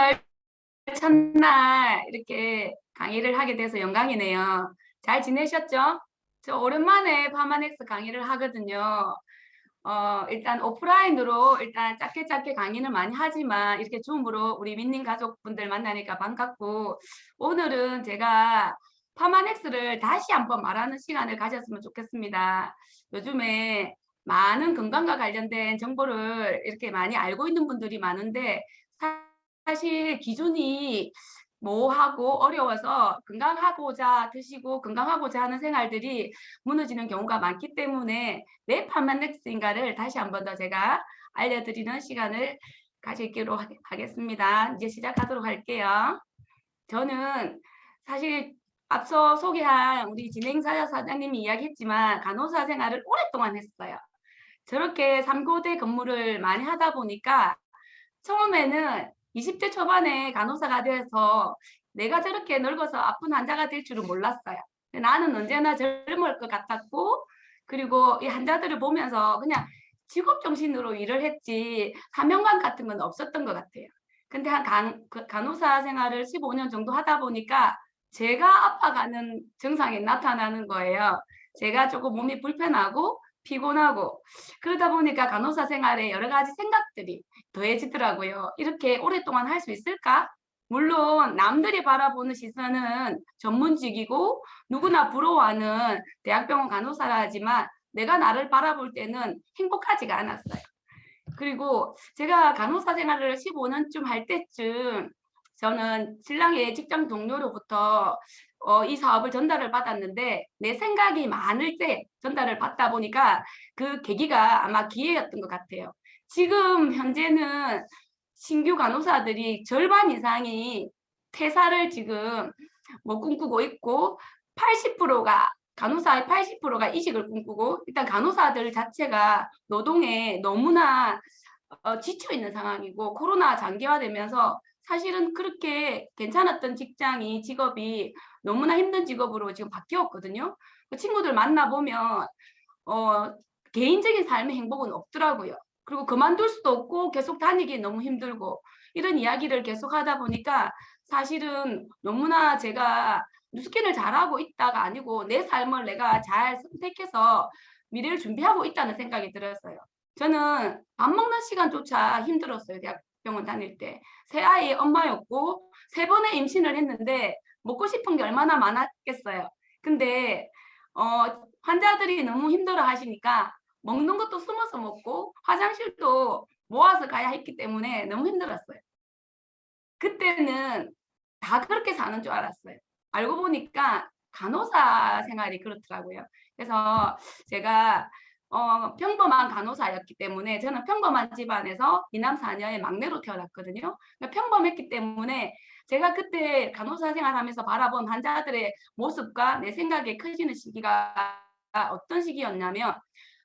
6월 첫날 이렇게 강의를 하게 돼서 영광이네요. 잘 지내셨죠? 저 오랜만에 파마넥스 강의를 하거든요. 일단 오프라인으로 일단 짧게 짧게 강의는 많이 하지만 이렇게 줌으로 우리 민님 가족분들 만나니까 반갑고, 오늘은 제가 파마넥스를 다시 한번 말하는 시간을 가졌으면 좋겠습니다. 요즘에 많은 건강과 관련된 정보를 이렇게 많이 알고 있는 분들이 많은데, 사실 기준이 모호하고 어려워서 건강하고자 드시고 건강하고자 하는 생활들이 무너지는 경우가 많기 때문에 왜 파마넥스인가를 다시 한번 더 제가 알려드리는 시간을 가지기로 하겠습니다. 이제 시작하도록 할게요. 저는 사실 앞서 소개한 우리 진행자 사장님이 이야기했지만 간호사 생활을 오랫동안 했어요. 저렇게 3교대 근무를 많이 하다 보니까 처음에는 20대 초반에 간호사가 돼서 내가 저렇게 늙어서 아픈 환자가 될 줄은 몰랐어요. 나는 언제나 젊을 것 같았고, 그리고 이 환자들을 보면서 그냥 직업 정신으로 일을 했지 사명감 같은 건 없었던 것 같아요. 근데 간호사 생활을 15년 정도 하다 보니까 제가 아파가는 증상이 나타나는 거예요. 제가 조금 몸이 불편하고 피곤하고, 그러다 보니까 간호사 생활에 여러 가지 생각들이 더해지더라고요. 이렇게 오랫동안 할 수 있을까? 물론 남들이 바라보는 시선은 전문직이고 누구나 부러워하는 대학병원 간호사라지만 내가 나를 바라볼 때는 행복하지가 않았어요. 그리고 제가 간호사 생활을 15년쯤 할 때쯤 저는 신랑의 직장 동료로부터 이 사업을 전달을 받았는데, 내 생각이 많을 때 전달을 받다 보니까 그 계기가 아마 기회였던 것 같아요. 지금 현재는 신규 간호사들이 절반 이상이 퇴사를 지금 꿈꾸고 있고, 80%가 간호사의 80%가 이직을 꿈꾸고, 일단 간호사들 자체가 노동에 너무나 지쳐 있는 상황이고, 코로나 장기화되면서 사실은 그렇게 괜찮았던 직업이 너무나 힘든 직업으로 지금 바뀌었거든요. 그 친구들 만나보면 개인적인 삶의 행복은 없더라고요. 그리고 그만둘 수도 없고 계속 다니기 너무 힘들고, 이런 이야기를 계속 하다 보니까 사실은 너무나 제가 뉴스킨을 잘하고 있다가 아니고 내 삶을 내가 잘 선택해서 미래를 준비하고 있다는 생각이 들었어요. 저는 밥 먹는 시간조차 힘들었어요. 대학병원 다닐 때. 새 아이의 엄마였고 3번의 임신을 했는데 먹고 싶은 게 얼마나 많았겠어요. 근데 환자들이 너무 힘들어 하시니까 먹는 것도 숨어서 먹고 화장실도 모아서 가야 했기 때문에 너무 힘들었어요. 그때는 다 그렇게 사는 줄 알았어요. 알고 보니까 간호사 생활이 그렇더라고요. 그래서 제가 평범한 간호사였기 때문에, 저는 평범한 집안에서 이남 사녀의 막내로 태어났거든요. 그러니까 평범했기 때문에 제가 그때 간호사 생활하면서 바라본 환자들의 모습과 내 생각이 커지는 시기가 어떤 시기였냐면,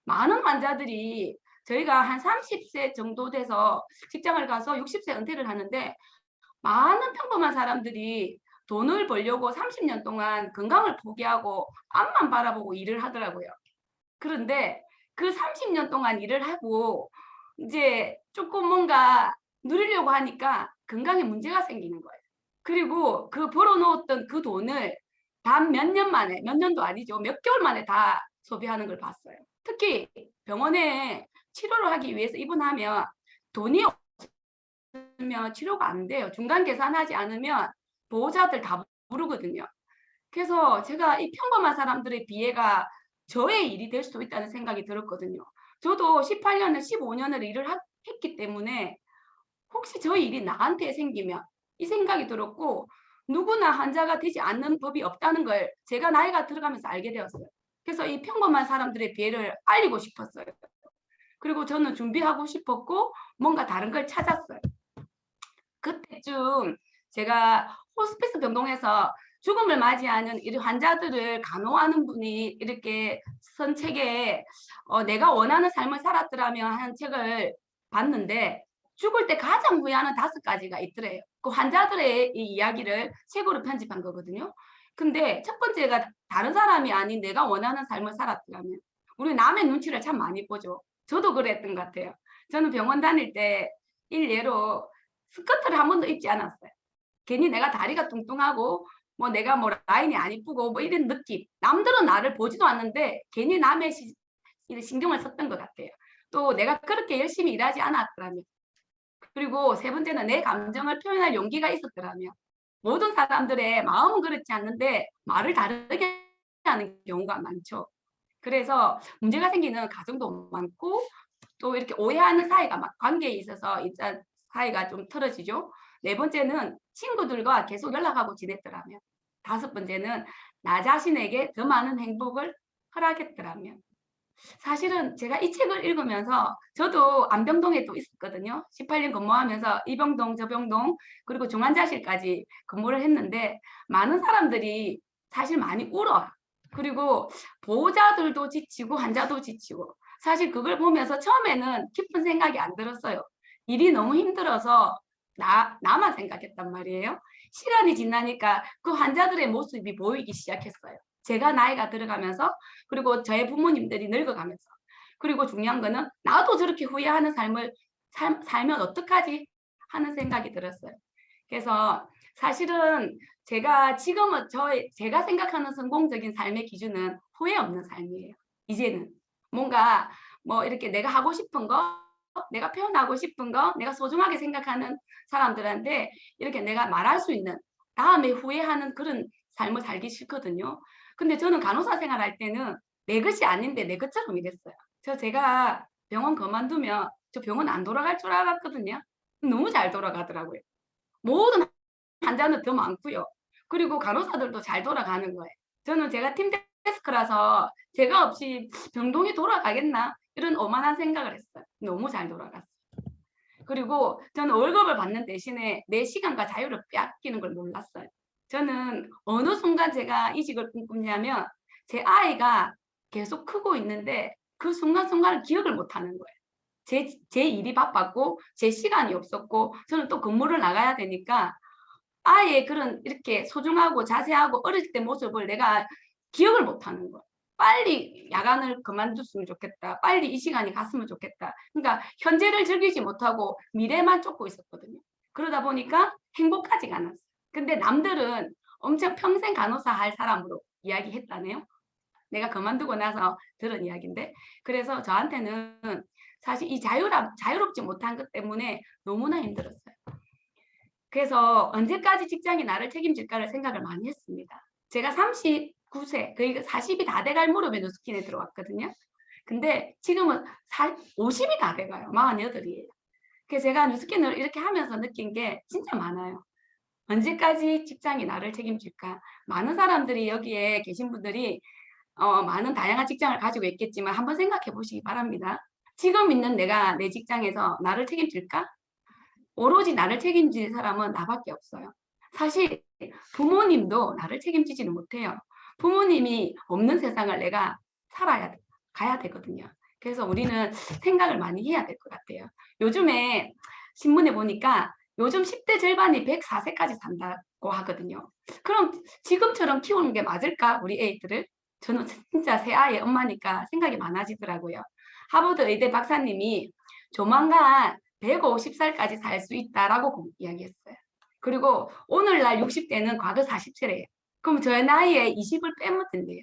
많은 환자들이 저희가 한 30세 정도 돼서 직장을 가서 60세 은퇴를 하는데, 많은 평범한 사람들이 돈을 벌려고 30년 동안 건강을 포기하고 앞만 바라보고 일을 하더라고요. 그런데 그 30년 동안 일을 하고 이제 조금 뭔가 누리려고 하니까 건강에 문제가 생기는 거예요. 그리고 그 벌어놓았던 그 돈을 단 몇 년 만에, 몇 년도 아니죠, 몇 개월 만에 다 소비하는 걸 봤어요. 특히 병원에 치료를 하기 위해서 입원하면 돈이 없으면 치료가 안 돼요. 중간 계산하지 않으면 보호자들 다 부르거든요. 그래서 제가 이 평범한 사람들의 비애가 저의 일이 될 수도 있다는 생각이 들었거든요. 저도 18년을 15년을 일을 했기 때문에 혹시 저의 일이 나한테 생기면, 이 생각이 들었고, 누구나 환자가 되지 않는 법이 없다는 걸 제가 나이가 들어가면서 알게 되었어요. 그래서 이 평범한 사람들의 비애를 알리고 싶었어요. 그리고 저는 준비하고 싶었고 뭔가 다른 걸 찾았어요. 그때쯤 제가 호스피스 병동에서 죽음을 맞이하는 이 환자들을 간호하는 분이 이렇게 쓴 책에 내가 원하는 삶을 살았더라면 하는 책을 봤는데, 죽을 때 가장 후회하는 5가지가 있더래요. 그 환자들의 이 이야기를 책으로 편집한 거거든요. 근데 첫 번째가 다른 사람이 아닌 내가 원하는 삶을 살았더라면. 우리 남의 눈치를 참 많이 보죠. 저도 그랬던 것 같아요. 저는 병원 다닐 때 일례로 스커트를 한 번도 입지 않았어요. 괜히 내가 다리가 뚱뚱하고 뭐 내가 뭐 라인이 안 이쁘고 뭐 이런 느낌. 남들은 나를 보지도 않는데 괜히 남의 신경을 썼던 것 같아요. 또 내가 그렇게 열심히 일하지 않았더라면. 그리고 세 번째는 내 감정을 표현할 용기가 있었더라면. 모든 사람들의 마음은 그렇지 않는데 말을 다르게 하는 경우가 많죠. 그래서 문제가 생기는 가정도 많고 또 이렇게 오해하는 사이가 막 관계에 있어서 일단 사이가 좀 틀어지죠. 네 번째는 친구들과 계속 연락하고 지냈더라면. 다섯 번째는 나 자신에게 더 많은 행복을 허락했더라면. 사실은 제가 이 책을 읽으면서 저도 안병동에 또 있었거든요. 18년 근무하면서 이병동, 저병동, 그리고 중환자실까지 근무를 했는데 많은 사람들이 사실 많이 울어요. 그리고 보호자들도 지치고 환자도 지치고 사실 그걸 보면서 처음에는 깊은 생각이 안 들었어요. 일이 너무 힘들어서 나만 생각했단 말이에요. 시간이 지나니까 그 환자들의 모습이 보이기 시작했어요. 제가 나이가 들어가면서 그리고 저의 부모님들이 늙어가면서 그리고 중요한 거는 나도 저렇게 후회하는 삶을 살면 어떡하지 하는 생각이 들었어요. 그래서 사실은 제가 지금은 제가 생각하는 성공적인 삶의 기준은 후회 없는 삶이에요. 이제는 뭔가 뭐 이렇게 내가 하고 싶은 거, 내가 표현하고 싶은 거, 내가 소중하게 생각하는 사람들한테 이렇게 내가 말할 수 있는 다음에 후회하는 그런 삶을 살기 싫거든요. 근데 저는 간호사 생활할 때는 내 것이 아닌데 내 것처럼 일했어요. 제가 병원 그만두면 저 병원 안 돌아갈 줄 알았거든요. 너무 잘 돌아가더라고요. 모든 환자는 더 많고요. 그리고 간호사들도 잘 돌아가는 거예요. 저는 제가 팀 데스크라서 제가 없이 병동이 돌아가겠나 이런 오만한 생각을 했어요. 너무 잘 돌아갔어요. 그리고 저는 월급을 받는 대신에 내 시간과 자유를 빼앗기는 걸 몰랐어요. 저는 어느 순간 제가 이직을 꿈꾸냐면 제 아이가 계속 크고 있는데 그 순간순간을 기억을 못 하는 거예요. 제 일이 바빴고 제 시간이 없었고 저는 또 근무를 나가야 되니까 아예 그런 이렇게 소중하고 자세하고 어릴 때 모습을 내가 기억을 못 하는 거야. 빨리 야간을 그만뒀으면 좋겠다. 빨리 이 시간이 갔으면 좋겠다. 그러니까 현재를 즐기지 못하고 미래만 쫓고 있었거든요. 그러다 보니까 행복하지가 않았어요. 근데 남들은 엄청 평생 간호사 할 사람으로 이야기했다네요. 내가 그만두고 나서 들은 이야기인데. 그래서 저한테는 사실 이 자유롭지 못한 것 때문에 너무나 힘들었어요. 그래서 언제까지 직장이 나를 책임질까를 생각을 많이 했습니다. 제가 39세, 그러니까 40이 다 돼갈 무렵에 뉴스킨에 들어왔거든요. 근데 지금은 50이 다 돼가요. 48이에요. 그래서 제가 뉴스킨을 이렇게 하면서 느낀 게 진짜 많아요. 언제까지 직장이 나를 책임질까? 많은 사람들이 여기에 계신 분들이 많은 다양한 직장을 가지고 있겠지만 한번 생각해 보시기 바랍니다. 지금 있는 내가 내 직장에서 나를 책임질까? 오로지 나를 책임질 사람은 나밖에 없어요. 사실 부모님도 나를 책임지지는 못해요. 부모님이 없는 세상을 내가 가야 되거든요. 그래서 우리는 생각을 많이 해야 될 것 같아요. 요즘에 신문에 보니까 요즘 10대 절반이 104세까지 산다고 하거든요. 그럼 지금처럼 키우는 게 맞을까? 우리 애들을? 저는 진짜 새 아이의 엄마니까 생각이 많아지더라고요. 하버드 의대 박사님이 조만간 150살까지 살 수 있다라고 이야기했어요. 그리고 오늘날 60대는 과거 40세래요. 그럼 저의 나이에 20을 빼면 된대요.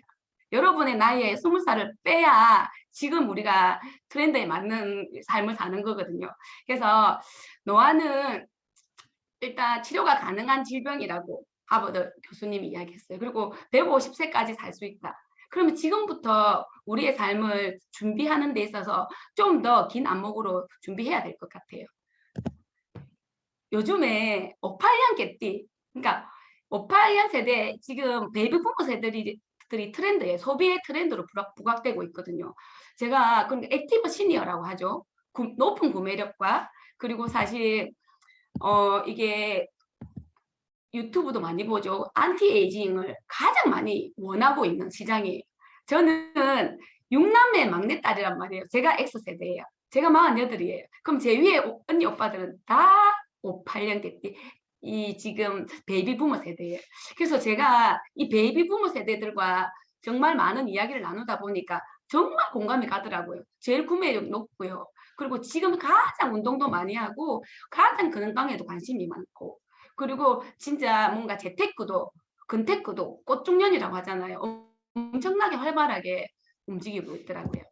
여러분의 나이에 20살을 빼야 지금 우리가 트렌드에 맞는 삶을 사는 거거든요. 그래서 노화는 일단 치료가 가능한 질병이라고 하버드 교수님이 이야기했어요. 그리고 150세까지 살 수 있다. 그러면 지금부터 우리의 삶을 준비하는 데 있어서 좀 더 긴 안목으로 준비해야 될 것 같아요. 요즘에 58년 개띠, 그러니까 58년 세대, 지금 베이비 부모 세대들이 트렌드에 소비의 트렌드로 부각되고 있거든요. 제가 그럼 액티브 시니어라고 하죠. 높은 구매력과 그리고 사실 이게 유튜브도 많이 보죠. 안티에이징을 가장 많이 원하고 있는 시장이에요. 저는 6남매 막내딸이란 말이에요. 제가 X세대예요. 제가 48이에요. 그럼 제 위에 언니 오빠들은 다 58년 됐지. 이 지금 베이비 부머 세대예요. 그래서 제가 이 베이비 부머 세대들과 정말 많은 이야기를 나누다 보니까 정말 공감이 가더라고요. 제일 구매율 높고요. 그리고 지금 가장 운동도 많이 하고 가장 건강에도 관심이 많고 그리고 진짜 뭔가 재테크도 근테크도 꽃중년이라고 하잖아요. 엄청나게 활발하게 움직이고 있더라고요.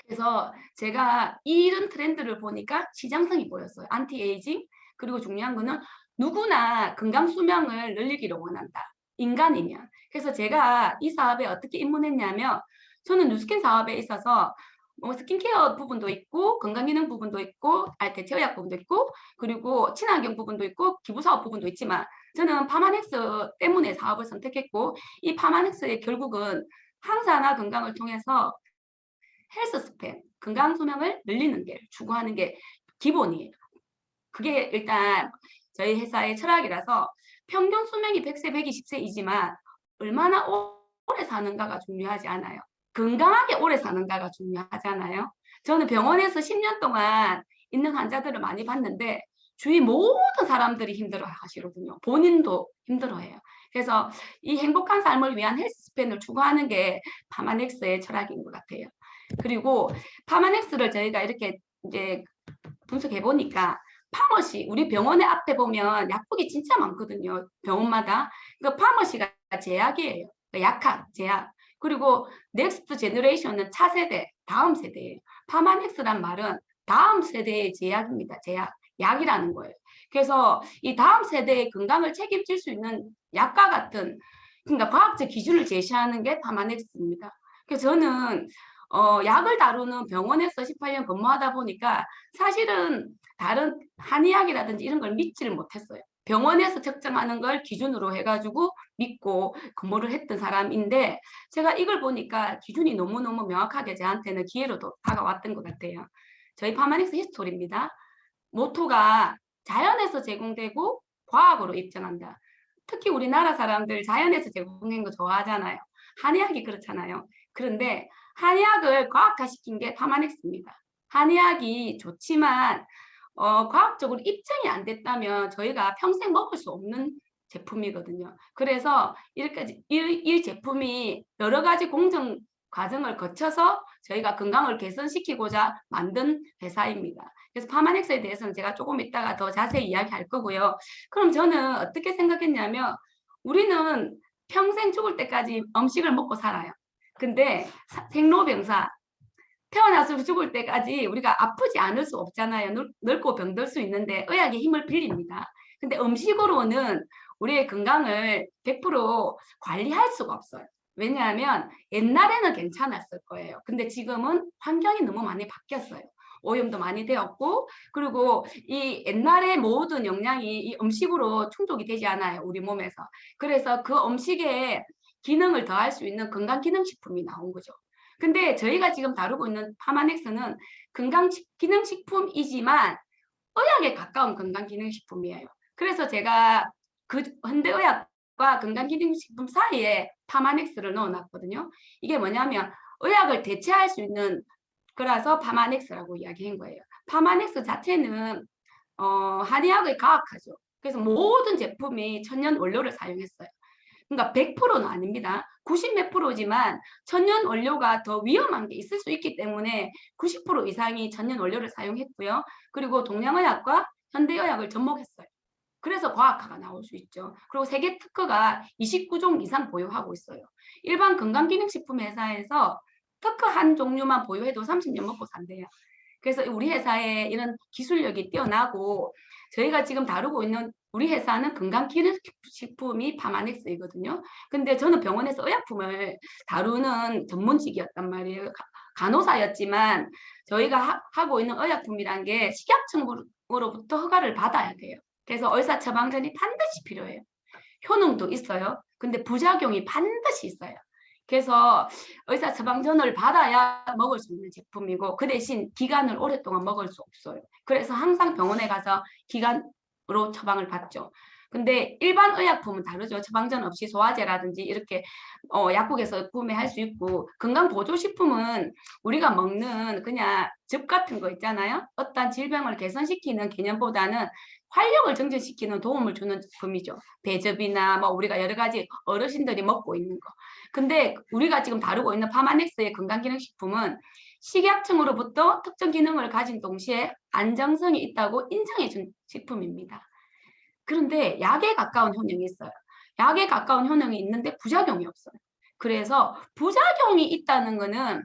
그래서 제가 이런 트렌드를 보니까 시장성이 보였어요. 안티에이징 그리고 중요한 거는 누구나 건강 수명을 늘리기를 원한다. 인간이면. 그래서 제가 이 사업에 어떻게 입문했냐면 저는 누스킨 사업에 있어서 뭐 스킨케어 부분도 있고 건강기능 부분도 있고 대체의학 부분도 있고 그리고 친환경 부분도 있고 기부사업 부분도 있지만 저는 파마넥스 때문에 사업을 선택했고 이 파마넥스의 결국은 항산화 건강을 통해서 헬스 스팬, 건강 수명을 늘리는 게 추구하는 게 기본이에요. 그게 일단 저희 회사의 철학이라서 평균 수명이 100세, 120세이지만 얼마나 오래 사는가가 중요하지 않아요. 건강하게 오래 사는가가 중요하잖아요. 저는 병원에서 10년 동안 있는 환자들을 많이 봤는데 주위 모든 사람들이 힘들어 하시거든요. 본인도 힘들어해요. 그래서 이 행복한 삶을 위한 헬스 스팬을 추구하는 게 파마넥스의 철학인 것 같아요. 그리고 파마넥스를 저희가 이렇게 이제 분석해 보니까 파머시 우리 병원의 앞에 보면 약국이 진짜 많거든요. 병원마다. 그 파머시가 제약이에요. 약학, 제약. 그리고 넥스트 제너레이션은 차세대, 다음 세대예요. 파마넥스란 말은 다음 세대의 제약입니다. 제약. 약이라는 거예요. 그래서 이 다음 세대의 건강을 책임질 수 있는 약과 같은 그러니까 과학적 기준을 제시하는 게 파마넥스입니다. 그래서 저는 약을 다루는 병원에서 18년 근무하다 보니까 사실은 다른 한의학이라든지 이런 걸 믿지를 못했어요. 병원에서 측정하는 걸 기준으로 해가지고 믿고 근무를 했던 사람인데 제가 이걸 보니까 기준이 너무너무 명확하게 저한테는 기회로 다가왔던 것 같아요. 저희 파마닉스 히스토리입니다. 모토가 자연에서 제공되고 과학으로 입증한다. 특히 우리나라 사람들 자연에서 제공된 거 좋아하잖아요. 한의학이 그렇잖아요. 그런데 한의학을 과학화시킨 게 파마넥스입니다. 한의학이 좋지만 과학적으로 입증이 안 됐다면 저희가 평생 먹을 수 없는 제품이거든요. 그래서 이렇게 이 제품이 여러 가지 공정 과정을 거쳐서 저희가 건강을 개선시키고자 만든 회사입니다. 그래서 파마넥스에 대해서는 제가 조금 이따가 더 자세히 이야기할 거고요. 그럼 저는 어떻게 생각했냐면 우리는 평생 죽을 때까지 음식을 먹고 살아요. 근데 생로병사 태어나서 죽을 때까지 우리가 아프지 않을 수 없잖아요. 늙고 병들 수 있는데 의학의 힘을 빌립니다. 근데 음식으로는 우리의 건강을 100% 관리할 수가 없어요. 왜냐하면 옛날에는 괜찮았을 거예요. 근데 지금은 환경이 너무 많이 바뀌었어요. 오염도 많이 되었고 그리고 이 옛날의 모든 영양이 이 음식으로 충족이 되지 않아요. 우리 몸에서. 그래서 그 음식에 기능을 더할 수 있는 건강기능식품이 나온 거죠. 근데 저희가 지금 다루고 있는 파마넥스는 건강기능식품이지만 의학에 가까운 건강기능식품이에요. 그래서 제가 그 현대의학과 건강기능식품 사이에 파마넥스를 넣어놨거든요. 이게 뭐냐면 의학을 대체할 수 있는 거라서 파마넥스라고 이야기한 거예요. 파마넥스 자체는 한의학의 과학하죠. 그래서 모든 제품이 천연 원료를 사용했어요. 그러니까 100%는 아닙니다. 90몇 프로지만 천연 원료가 더 위험한 게 있을 수 있기 때문에 90% 이상이 천연 원료를 사용했고요. 그리고 동양의학과 현대의학을 접목했어요. 그래서 과학화가 나올 수 있죠. 그리고 세계 특허가 29종 이상 보유하고 있어요. 일반 건강기능식품 회사에서 특허 한 종류만 보유해도 30년 먹고 산대요. 그래서 우리 회사의 이런 기술력이 뛰어나고 저희가 지금 다루고 있는 우리 회사는 건강기능식품이 파마넥스이거든요. 근데 저는 병원에서 의약품을 다루는 전문직이었단 말이에요. 간호사였지만 저희가 하고 있는 의약품이란 게 식약청으로부터 허가를 받아야 돼요. 그래서 의사처방전이 반드시 필요해요. 효능도 있어요. 근데 부작용이 반드시 있어요. 그래서 의사 처방전을 받아야 먹을 수 있는 제품이고 그 대신 기간을 오랫동안 먹을 수 없어요. 그래서 항상 병원에 가서 기간으로 처방을 받죠. 근데 일반 의약품은 다르죠. 처방전 없이 소화제라든지 이렇게 약국에서 구매할 수 있고 건강보조식품은 우리가 먹는 그냥 즙 같은 거 있잖아요. 어떤 질병을 개선시키는 개념보다는 활력을 정전시키는 도움을 주는 제품이죠. 배즙이나 뭐 우리가 여러 가지 어르신들이 먹고 있는 거. 근데 우리가 지금 다루고 있는 파마넥스의 건강기능식품은 식약청으로부터 특정 기능을 가진 동시에 안정성이 있다고 인정해 준 식품입니다. 그런데 약에 가까운 효능이 있어요. 약에 가까운 효능이 있는데 부작용이 없어요. 그래서 부작용이 있다는 거는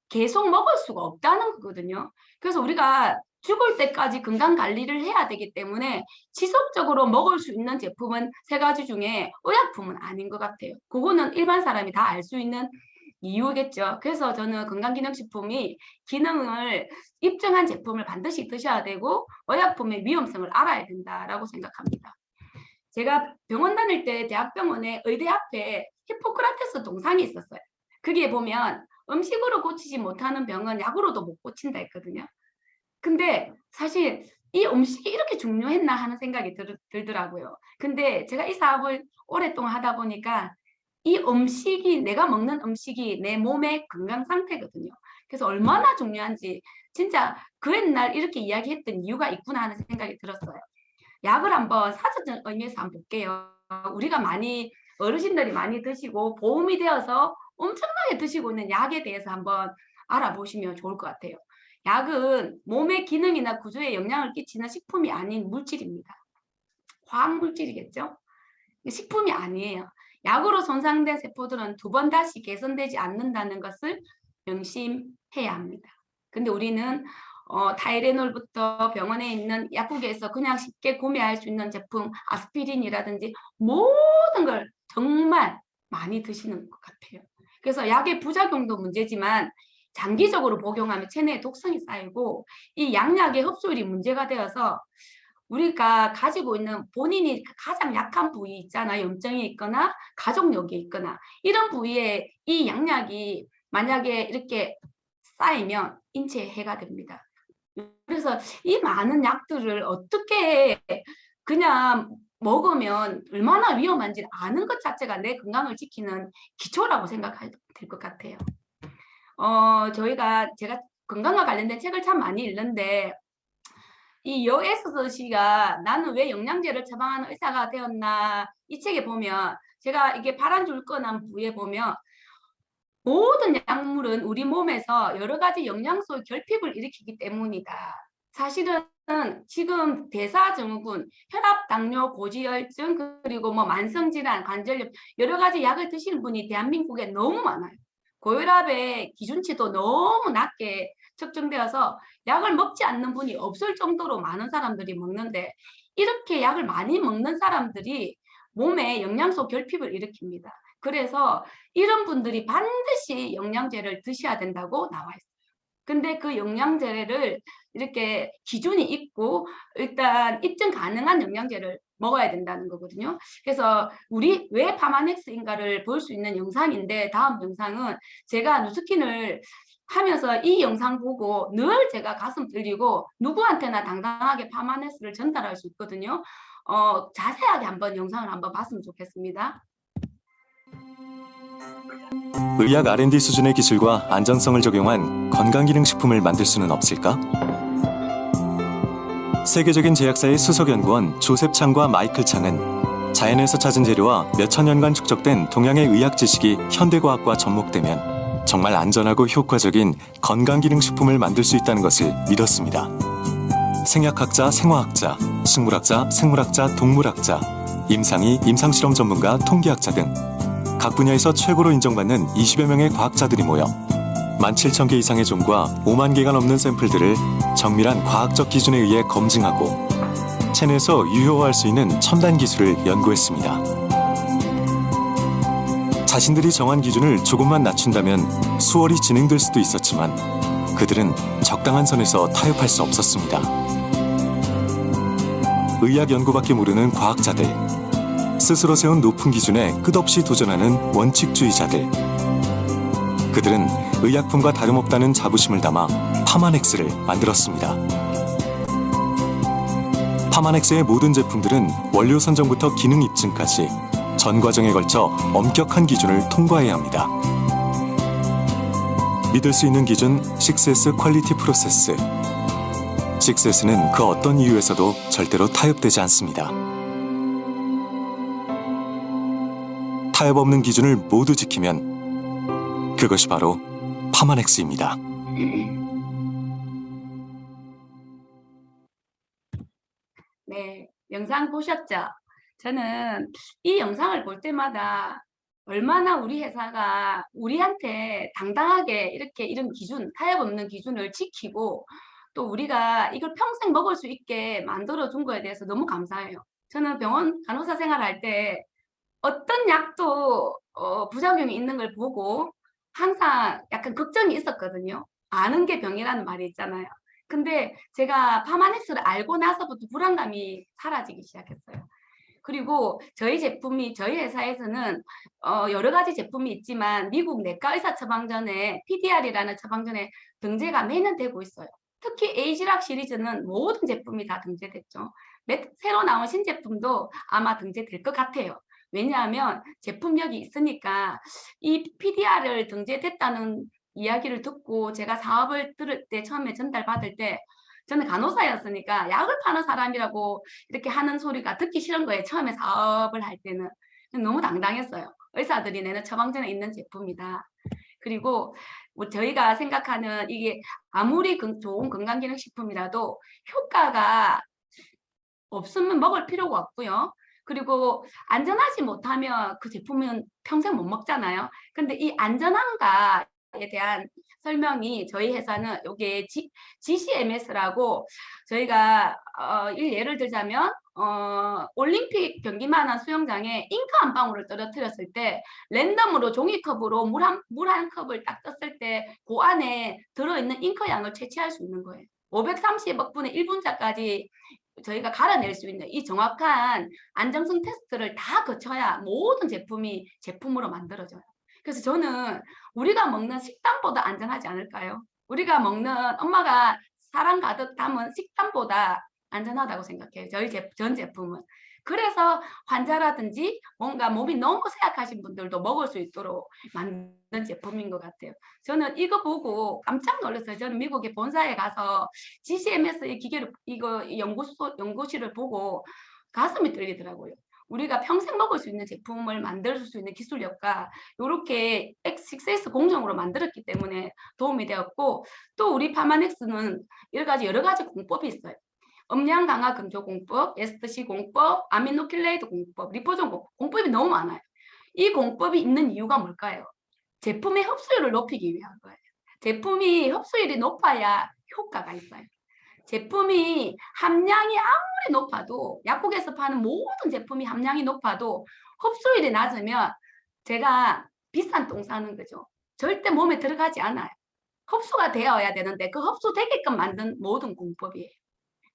계속 먹을 수가 없다는 거거든요. 그래서 우리가 죽을 때까지 건강 관리를 해야 되기 때문에 지속적으로 먹을 수 있는 제품은 세 가지 중에 의약품은 아닌 것 같아요. 그거는 일반 사람이 다 알 수 있는 이유겠죠. 그래서 저는 건강기능식품이 기능을 입증한 제품을 반드시 드셔야 되고 의약품의 위험성을 알아야 된다라고 생각합니다. 제가 병원 다닐 때 대학병원에 의대 앞에 히포크라테스 동상이 있었어요. 그게 보면 음식으로 고치지 못하는 병은 약으로도 못 고친다 했거든요. 근데 사실 이 음식이 이렇게 중요했나 하는 생각이 들더라고요. 근데 제가 이 사업을 오랫동안 하다 보니까 이 음식이 내가 먹는 음식이 내 몸의 건강 상태거든요. 그래서 얼마나 중요한지 진짜 그 옛날 이렇게 이야기했던 이유가 있구나 하는 생각이 들었어요. 약을 한번 사전적 의미에서 한번 볼게요. 우리가 많이 어르신들이 많이 드시고 보험이 되어서 엄청나게 드시고 있는 약에 대해서 한번 알아보시면 좋을 것 같아요. 약은 몸의 기능이나 구조에 영향을 끼치는 식품이 아닌 물질입니다. 화학 물질이겠죠? 식품이 아니에요. 약으로 손상된 세포들은 두 번 다시 개선되지 않는다는 것을 명심해야 합니다. 근데 우리는 타이레놀부터 병원에 있는 약국에서 그냥 쉽게 구매할 수 있는 제품, 아스피린이라든지 모든 걸 정말 많이 드시는 것 같아요. 그래서 약의 부작용도 문제지만 장기적으로 복용하면 체내에 독성이 쌓이고 이 양약의 흡수율이 문제가 되어서 우리가 가지고 있는 본인이 가장 약한 부위 있잖아요. 염증이 있거나 가족력이 있거나 이런 부위에 이 양약이 만약에 이렇게 쌓이면 인체에 해가 됩니다. 그래서 이 많은 약들을 어떻게 그냥 먹으면 얼마나 위험한지 아는 것 자체가 내 건강을 지키는 기초라고 생각할 것 같아요. 제가 건강과 관련된 책을 참 많이 읽는데 이 여에스더 씨가 나는 왜 영양제를 처방하는 의사가 되었나 이 책에 보면 제가 이게 파란줄건한 부위에 보면 모든 약물은 우리 몸에서 여러 가지 영양소 결핍을 일으키기 때문이다. 사실은 지금 대사증후군, 혈압, 당뇨, 고지혈증, 그리고 뭐 만성질환, 관절염 여러 가지 약을 드시는 분이 대한민국에 너무 많아요. 고혈압의 기준치도 너무 낮게 측정되어서 약을 먹지 않는 분이 없을 정도로 많은 사람들이 먹는데 이렇게 약을 많이 먹는 사람들이 몸에 영양소 결핍을 일으킵니다. 그래서 이런 분들이 반드시 영양제를 드셔야 된다고 나와 있어요. 근데 그 영양제를 이렇게 기준이 있고 일단 입증 가능한 영양제를 먹어야 된다는 거거든요. 그래서 우리 왜 파마넥스인가를 볼 수 있는 영상인데 다음 영상은 제가 누스킨을 하면서 이 영상 보고 늘 제가 가슴 떨리고 누구한테나 당당하게 파마넥스를 전달할 수 있거든요. 자세하게 한번 영상을 한번 봤으면 좋겠습니다. 의학 R&D 수준의 기술과 안전성을 적용한 건강기능식품을 만들 수는 없을까? 세계적인 제약사의 수석연구원 조셉 창과 마이클 창은 자연에서 찾은 재료와 몇천 년간 축적된 동양의 의학 지식이 현대과학과 접목되면 정말 안전하고 효과적인 건강기능식품을 만들 수 있다는 것을 믿었습니다. 생약학자, 생화학자, 식물학자, 생물학자, 동물학자, 임상의, 임상실험 전문가, 통계학자 등 각 분야에서 최고로 인정받는 20여 명의 과학자들이 모여 17,000개 이상의 종과 5만 개가 넘는 샘플들을 정밀한 과학적 기준에 의해 검증하고 체내에서 유효화할 수 있는 첨단 기술을 연구했습니다. 자신들이 정한 기준을 조금만 낮춘다면 수월히 진행될 수도 있었지만 그들은 적당한 선에서 타협할 수 없었습니다. 의학 연구밖에 모르는 과학자들, 스스로 세운 높은 기준에 끝없이 도전하는 원칙주의자들. 그들은 의약품과 다름없다는 자부심을 담아 파마넥스를 만들었습니다. 파마넥스의 모든 제품들은 원료 선정부터 기능 입증까지 전 과정에 걸쳐 엄격한 기준을 통과해야 합니다. 믿을 수 있는 기준 6S 퀄리티 프로세스. 식스는 그 어떤 이유에서도 절대로 타협되지 않습니다. 타협 없는 기준을 모두 지키면 그것이 바로 파마넥스입니다. 네, 영상 보셨죠? 저는 이 영상을 볼 때마다 얼마나 우리 회사가 우리한테 당당하게 이렇게 이런 기준, 타협 없는 기준을 지키고 또 우리가 이걸 평생 먹을 수 있게 만들어준 거에 대해서 너무 감사해요. 저는 병원 간호사 생활할 때 어떤 약도 부작용이 있는 걸 보고 항상 약간 걱정이 있었거든요. 아는 게 병이라는 말이 있잖아요. 근데 제가 파마넥스를 알고 나서부터 불안감이 사라지기 시작했어요. 그리고 저희 회사에서는 여러 가지 제품이 있지만 미국 내과 의사 처방전에 PDR이라는 처방전에 등재가 매년 되고 있어요. 특히 에이지락 시리즈는 모든 제품이 다 등재됐죠. 새로 나온 신제품도 아마 등재될 것 같아요. 왜냐하면 제품력이 있으니까 이 PDR을 등재됐다는 이야기를 듣고 제가 사업을 들을 때 처음에 전달받을 때 저는 간호사였으니까 약을 파는 사람이라고 이렇게 하는 소리가 듣기 싫은 거예요. 처음에 사업을 할 때는. 너무 당당했어요. 의사들이 내는 처방전에 있는 제품이다. 그리고 뭐 저희가 생각하는 이게 아무리 좋은 건강기능식품이라도 효과가 없으면 먹을 필요가 없고요. 그리고 안전하지 못하면 그 제품은 평생 못 먹잖아요. 근데 이 안전함과에 대한 설명이 저희 회사는 이게 GCMS라고 저희가 예를 들자면 올림픽 경기만한 수영장에 잉크 한 방울을 떨어뜨렸을 때 랜덤으로 종이컵으로 물 한 컵을 딱 떴을 때 그 안에 들어있는 잉크 양을 채취할 수 있는 거예요. 530억 분의 1분자까지 저희가 갈아낼 수 있는 이 정확한 안정성 테스트를 다 거쳐야 모든 제품이 제품으로 만들어져요. 그래서 저는 우리가 먹는 식단보다 안전하지 않을까요? 우리가 먹는 엄마가 사랑 가득 담은 식단보다 안전하다고 생각해요. 전 제품은. 그래서 환자라든지 뭔가 몸이 너무 쇠약하신 분들도 먹을 수 있도록 만든 제품인 것 같아요. 저는 이거 보고 깜짝 놀랐어요. 저는 미국의 본사에 가서 GCMS의 기계를 연구실을 보고 가슴이 떨리더라고요. 우리가 평생 먹을 수 있는 제품을 만들 수 있는 기술력과 이렇게 식세스 공정으로 만들었기 때문에 도움이 되었고 또 우리 파마넥스는 여러 가지 공법이 있어요. 음량 강화 금조 공법, SC 공법, 아미노킬레이드 공법, 리포존 공법이 너무 많아요. 이 공법이 있는 이유가 뭘까요? 제품의 흡수율을 높이기 위한 거예요. 제품이 흡수율이 높아야 효과가 있어요. 제품이 함량이 아무리 높아도 약국에서 파는 모든 제품이 함량이 높아도 흡수율이 낮으면 제가 비싼 똥 싸는 거죠. 절대 몸에 들어가지 않아요. 흡수가 되어야 되는데 그 흡수되게끔 만든 모든 공법이에요.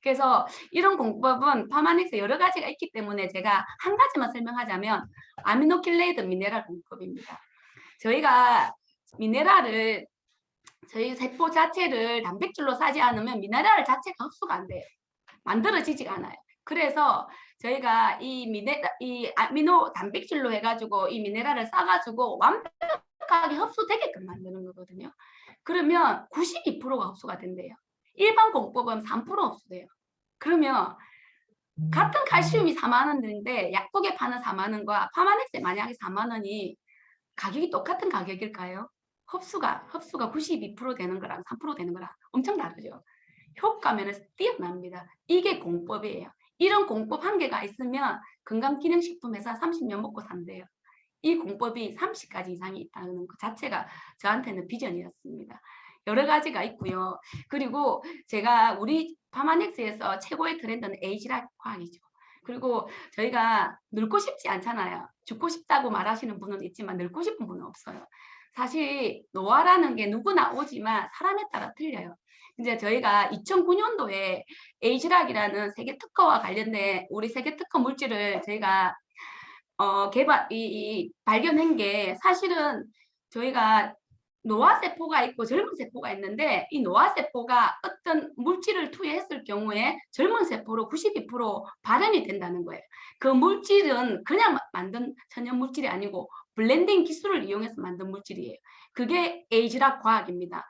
그래서 이런 공법은 파마닉스에 여러 가지가 있기 때문에 제가 한 가지만 설명하자면 아미노킬레이드 미네랄 공법입니다. 저희가 미네랄을 저희 세포 자체를 단백질로 사지 않으면 미네랄 자체가 흡수가 안 돼요. 만들어지지가 않아요. 그래서 저희가 이 아미노 단백질로 해가지고 이 미네랄을 싸가지고 완벽하게 흡수되게끔 만드는 거거든요. 그러면 92%가 흡수가 된대요. 일반 공법은 3% 흡수돼요. 그러면 같은 칼슘이 4만 원인데 약국에 파는 4만 원과 파마넥스에 만약에 4만 원이 가격이 똑같은 가격일까요? 흡수가 92% 되는 거랑 3% 되는 거랑 엄청 다르죠. 효과 면에서 뛰어납니다. 이게 공법이에요. 이런 공법 한 개가 있으면 건강기능식품 회사 30년 먹고 산대요. 이 공법이 30가지 이상이 있다는 것 자체가 저한테는 비전이었습니다. 여러 가지가 있고요. 그리고 제가 우리 파마넥스에서 최고의 트렌드는 에이지락 과학이죠. 그리고 저희가 늙고 싶지 않잖아요. 죽고 싶다고 말하시는 분은 있지만 늙고 싶은 분은 없어요. 사실 노화라는 게 누구나 오지만 사람에 따라 틀려요. 이제 저희가 2009년도에 에이지락이라는 세계 특허와 관련된 우리 세계 특허 물질을 저희가 발견한 게 사실은 저희가 노화세포가 있고 젊은 세포가 있는데 이 노화세포가 어떤 물질을 투여했을 경우에 젊은 세포로 92% 발현이 된다는 거예요. 그 물질은 그냥 만든 천연 물질이 아니고 블렌딩 기술을 이용해서 만든 물질이에요. 그게 에이지락 과학입니다.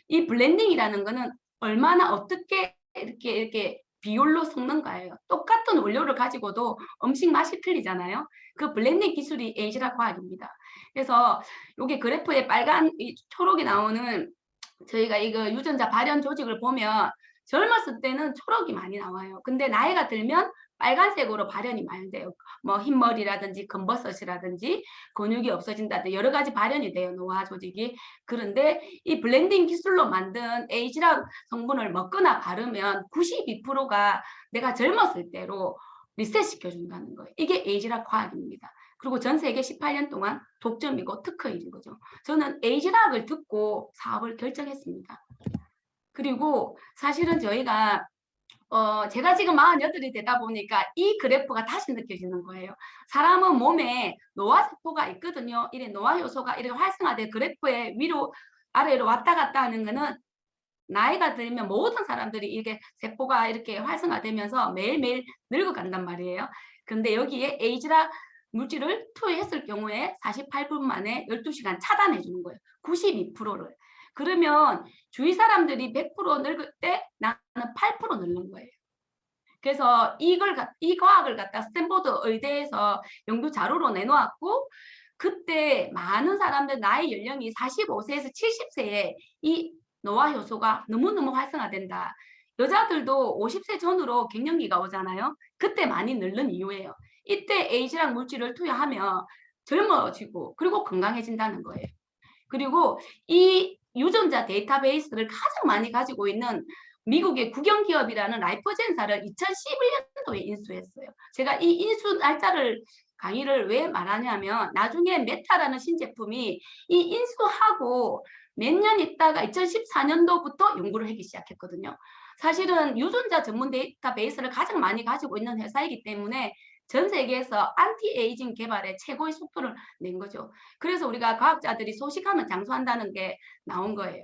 이 블렌딩이라는 거는 얼마나 어떻게 이렇게 비율로 섞는 거예요. 똑같은 원료를 가지고도 음식 맛이 틀리잖아요. 그 블렌딩 기술이 에이지락 과학입니다. 그래서 여기 그래프에 빨간 초록이 나오는 저희가 이거 유전자 발현 조직을 보면 젊었을 때는 초록이 많이 나와요. 근데 나이가 들면 빨간색으로 발현이 많이 돼요. 뭐 흰머리라든지 검버섯이라든지 근육이 없어진다든지 여러 가지 발현이 돼요. 노화 조직이. 그런데 이 블렌딩 기술로 만든 에이지락 성분을 먹거나 바르면 92%가 내가 젊었을 때로 리셋 시켜준다는 거예요. 이게 에이지락 과학입니다. 그리고 전 세계 18년 동안 독점이고 특허일인 거죠. 저는 에이지락을 듣고 사업을 결정했습니다. 그리고 사실은 저희가 제가 지금 48이 되다 보니까 이 그래프가 다시 느껴지는 거예요. 사람은 몸에 노화세포가 있거든요. 이래 노화 요소가 이렇게 활성화된 그래프에 위로 아래로 왔다 갔다 하는 거는 나이가 들면 모든 사람들이 이렇게 세포가 이렇게 활성화되면서 매일매일 늙어간단 말이에요. 근데 여기에 에이지락 물질을 투여했을 경우에 48분 만에 12시간 차단해 주는 거예요. 92%를. 그러면 주위 사람들이 100% 늙을 때 나는 8% 늙는 거예요. 그래서 이 과학을 갖다 스탠포드 의대에서 연구 자료로 내놓았고 그때 많은 사람들 나이 연령이 45세에서 70세에 이 노화 효소가 너무너무 활성화된다. 여자들도 50세 전후로 갱년기가 오잖아요. 그때 많이 늙는 이유예요. 이때 에이지락 물질을 투여하면 젊어지고 그리고 건강해진다는 거예요. 그리고 이 유전자 데이터베이스를 가장 많이 가지고 있는 미국의 국영기업이라는 라이포젠사를 2011년도에 인수했어요. 제가 이 인수 날짜를 강의를 왜 말하냐면 나중에 메타라는 신제품이 이 인수하고 몇 년 있다가 2014년도부터 연구를 하기 시작했거든요. 사실은 유전자 전문 데이터베이스를 가장 많이 가지고 있는 회사이기 때문에 전 세계에서 안티에이징 개발에 최고의 속도를 낸 거죠. 그래서 우리가 과학자들이 소식하면 장수한다는 게 나온 거예요.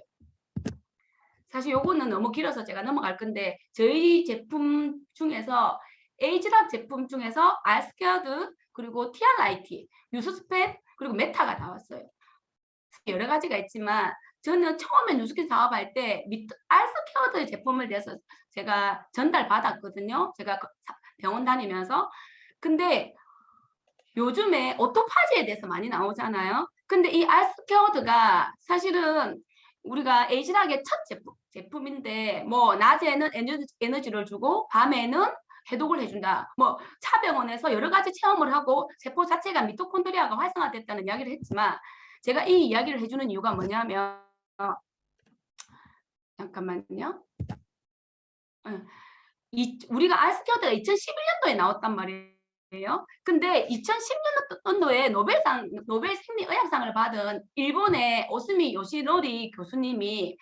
사실 요거는 너무 길어서 제가 넘어갈 건데 저희 제품 중에서 에이지락 제품 중에서 알스퀘어드 그리고 티알라이티, 뉴스스펜 그리고 메타가 나왔어요. 여러 가지가 있지만 저는 처음에 뉴스킨 사업할 때 알스퀘어드 제품을 대해서 제가 전달받았거든요. 제가 병원 다니면서. 근데 요즘에 오토파지에 대해서 많이 나오잖아요. 근데 이 알스퀘어드가 사실은 우리가 에이지락의 첫 제품인데 뭐 낮에는 에너지를 주고 밤에는 해독을 해준다. 뭐 차병원에서 여러 가지 체험을 하고 세포 자체가 미토콘드리아가 활성화됐다는 이야기를 했지만 제가 이 이야기를 해주는 이유가 뭐냐면 잠깐만요. 우리가 알스퀘어드가 2011년도에 나왔단 말이에요. 근데 2010년도에 노벨 생리의학상을 받은 일본의 오스미 요시노리 교수님이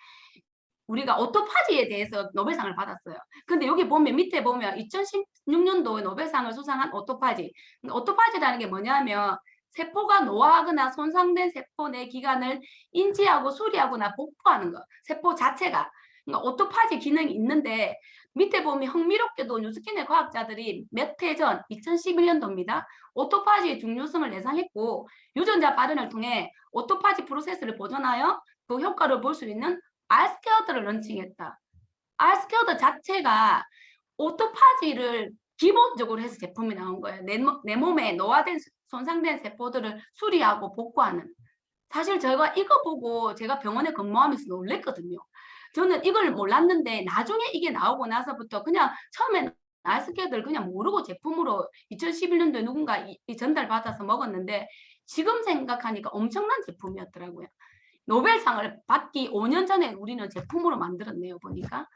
우리가 오토파지에 대해서 노벨상을 받았어요. 근데 여기 보면 밑에 보면 2016년도에 노벨상을 수상한 오토파지. 오토파지라는 게 뭐냐면 세포가 노화하거나 손상된 세포 내 기관을 인지하고 수리하거나 복구하는 거. 세포 자체가. 그러니까 오토파지 기능이 있는데 밑에 보면 흥미롭게도 뉴스킨의 과학자들이 몇 해 전 2011년도입니다. 오토파지의 중요성을 예상했고 유전자 발현을 통해 오토파지 프로세스를 보존하여 그 효과를 볼 수 있는 알스퀘어드를 런칭했다. 알스퀘어드 자체가 오토파지를 기본적으로 해서 제품이 나온 거예요. 내 몸에 노화된 손상된 세포들을 수리하고 복구하는. 사실 제가 이거 보고 제가 병원에 근무하면서 놀랬거든요. 저는 이걸 몰랐는데 나중에 이게 나오고 나서부터 그냥 처음에는 알스퀘어드를 그냥 모르고 제품으로 2011년도에 누군가 전달받아서 먹었는데 지금 생각하니까 엄청난 제품이었더라고요. 노벨상을 받기 5년 전에 우리는 제품으로 만들었네요, 보니까.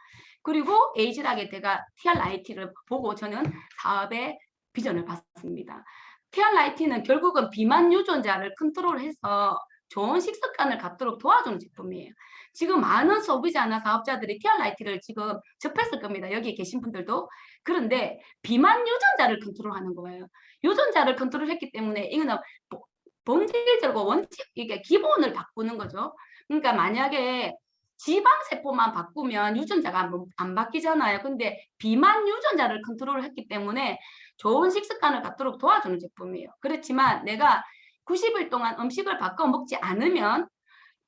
그리고 에이지락의 제가 티알라이티를 보고 저는 사업의 비전을 봤습니다. 티알라이티는 결국은 비만 유전자를 컨트롤해서 좋은 식습관을 갖도록 도와주는 제품이에요. 지금 많은 소비자나 사업자들이 티알라이티를 지금 접했을 겁니다. 여기 계신 분들도. 그런데 비만 유전자를 컨트롤하는 거예요. 유전자를 컨트롤했기 때문에 이거는 본질적으로 원칙, 이게 기본을 바꾸는 거죠. 그러니까 만약에 지방세포만 바꾸면 유전자가 안 바뀌잖아요. 근데 비만 유전자를 컨트롤을 했기 때문에 좋은 식습관을 갖도록 도와주는 제품이에요. 그렇지만 내가 90일 동안 음식을 바꿔 먹지 않으면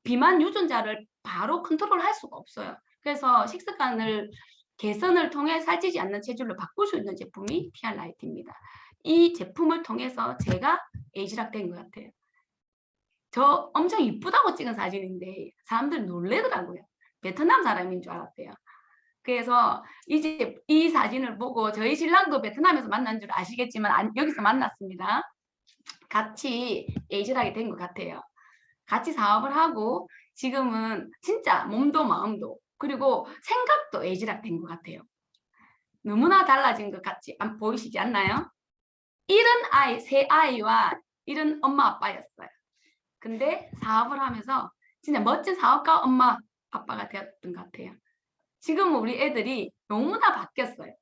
비만 유전자를 바로 컨트롤할 수가 없어요. 그래서 식습관을 개선을 통해 살찌지 않는 체질로 바꿀 수 있는 제품이 TR 라이트입니다. 이 제품을 통해서 제가 에이지락 된 것 같아요. 저 엄청 이쁘다고 찍은 사진인데 사람들이 놀래더라고요. 베트남 사람인 줄 알았대요. 그래서 이제 이 사진을 보고 저희 신랑도 베트남에서 만난 줄 아시겠지만 여기서 만났습니다. 같이 에이지락이 된 것 같아요. 같이 사업을 하고 지금은 진짜 몸도 마음도 그리고 생각도 에이지락 된 것 같아요. 너무나 달라진 것 같지 보이시지 않나요? 이런 아이, 세 아이와 이런 엄마 아빠였어요. 근데 사업을 하면서 진짜 멋진 사업가 엄마 아빠가 되었던 것 같아요. 지금 우리 애들이 너무나 바뀌었어요.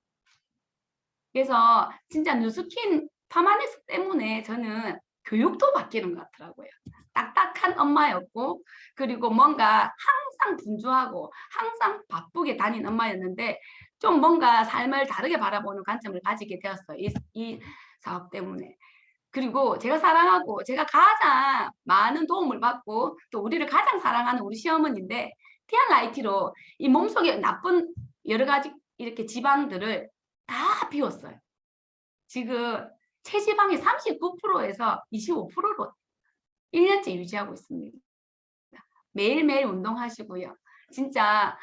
그래서 진짜 뉴스킨 파마넥스 때문에 저는 교육도 바뀌는 것 같더라고요. 딱딱한 엄마였고 그리고 뭔가 항상 분주하고 항상 바쁘게 다닌 엄마였는데 좀 뭔가 삶을 다르게 바라보는 관점을 가지게 되었어요. 이 사업 때문에. 그리고 제가 사랑하고 제가 가장 많은 도움을 받고 또 우리를 가장 사랑하는 우리 시어머니인데 TRIT로 이 몸속에 나쁜 여러 가지 이렇게 지방들을 다 비웠어요. 지금 체지방이 39%에서 25%로 1년째 유지하고 있습니다. 매일매일 운동하시고요. 진짜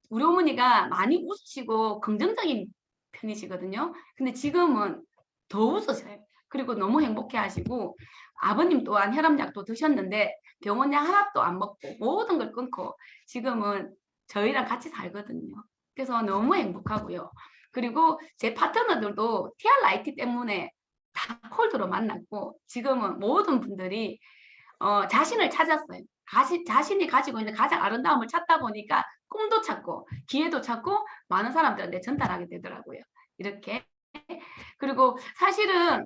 우리 어머니가 많이 웃으시고 긍정적인 편이시거든요. 근데 지금은 더 웃으셔요. 그리고 너무 행복해 하시고 아버님 또한 혈압약도 드셨는데 병원약 하나도 안 먹고 모든 걸 끊고 지금은 저희랑 같이 살거든요. 그래서 너무 행복하고요. 그리고 제 파트너들도 TRIT 때문에 다 콜드로 만났고 지금은 모든 분들이 자신을 찾았어요. 자신이 가지고 있는 가장 아름다움을 찾다 보니까 꿈도 찾고 기회도 찾고 많은 사람들한테 전달하게 되더라고요. 이렇게. 그리고 사실은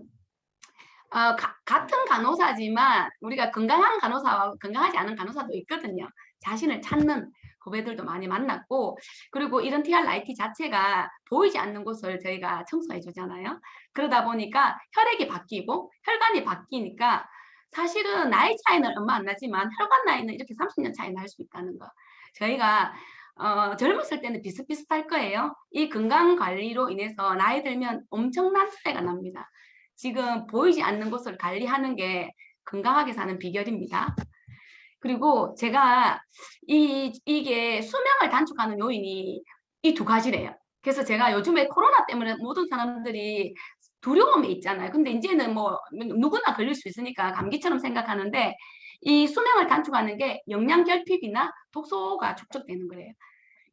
같은 간호사지만 우리가 건강한 간호사와 건강하지 않은 간호사도 있거든요. 자신을 찾는 후배들도 많이 만났고 그리고 이런 TRIT 자체가 보이지 않는 곳을 저희가 청소해 주잖아요. 그러다 보니까 혈액이 바뀌고 혈관이 바뀌니까 사실은 나이 차이는 얼마 안 나지만 혈관 나이는 이렇게 30년 차이 날 수 있다는 거. 저희가 젊었을 때는 비슷비슷할 거예요. 이 건강관리로 인해서 나이 들면 엄청난 차이가 납니다. 지금 보이지 않는 것을 관리하는 게 건강하게 사는 비결입니다. 그리고 제가 이게 수명을 단축하는 요인이 이 두 가지래요. 그래서 제가 요즘에 코로나 때문에 모든 사람들이 두려움이 있잖아요. 근데 이제는 뭐 누구나 걸릴 수 있으니까 감기처럼 생각하는데 이 수명을 단축하는 게 영양 결핍이나 독소가 축적되는 거예요.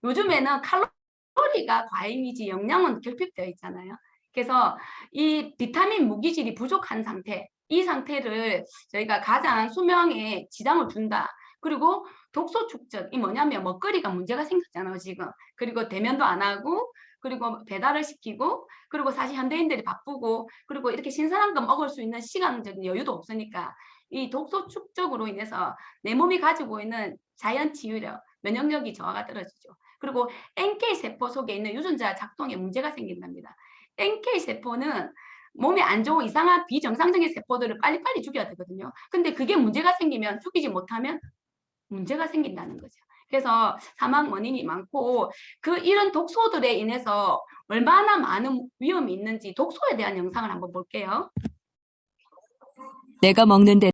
요즘에는 칼로리가 과잉이지 영양은 결핍되어 있잖아요. 그래서 이 비타민 무기질이 부족한 상태, 이 상태를 저희가 가장 수명에 지장을 준다. 그리고 독소 축적이 뭐냐면 먹거리가 문제가 생겼잖아요, 지금. 그리고 대면도 안 하고 그리고 배달을 시키고 그리고 사실 현대인들이 바쁘고 그리고 이렇게 신선한 거 먹을 수 있는 시간적인 여유도 없으니까 이 독소 축적으로 인해서 내 몸이 가지고 있는 자연 치유력, 면역력이 저하가 떨어지죠. 그리고 NK 세포 속에 있는 유전자 작동에 문제가 생긴답니다. NK 세포는 몸에 안 좋은 이상한 비정상적인 세포들을 빨리빨리 죽여야 되거든요. 근데 그게 문제가 생기면 죽이지 못하면 문제가 생긴다는 거죠. 그래서 사망 원인이 많고 이런 독소들에 인해서 얼마나 많은 위험이 있는지 독소에 대한 영상을 한번 볼게요. 내가 먹는데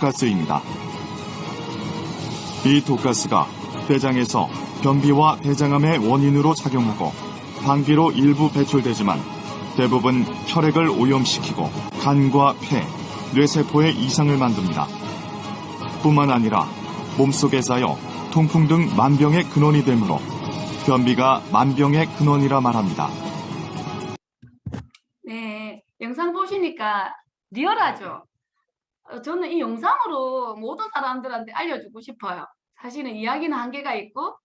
독가스입니다. 이 독가스가 대장에서 변비와 대장암의 원인으로 작용하고 방귀로 일부 배출되지만 대부분 혈액을 오염시키고 간과 폐, 뇌세포에 이상을 만듭니다. 뿐만 아니라 몸속에 쌓여 통풍 등 만병의 근원이 되므로 변비가 만병의 근원이라 말합니다. 네, 영상 보시니까 리얼하죠? 저는 이 영상으로 모든 사람들한테 알려주고 싶어요. 사실은 이야기는 한계가 있고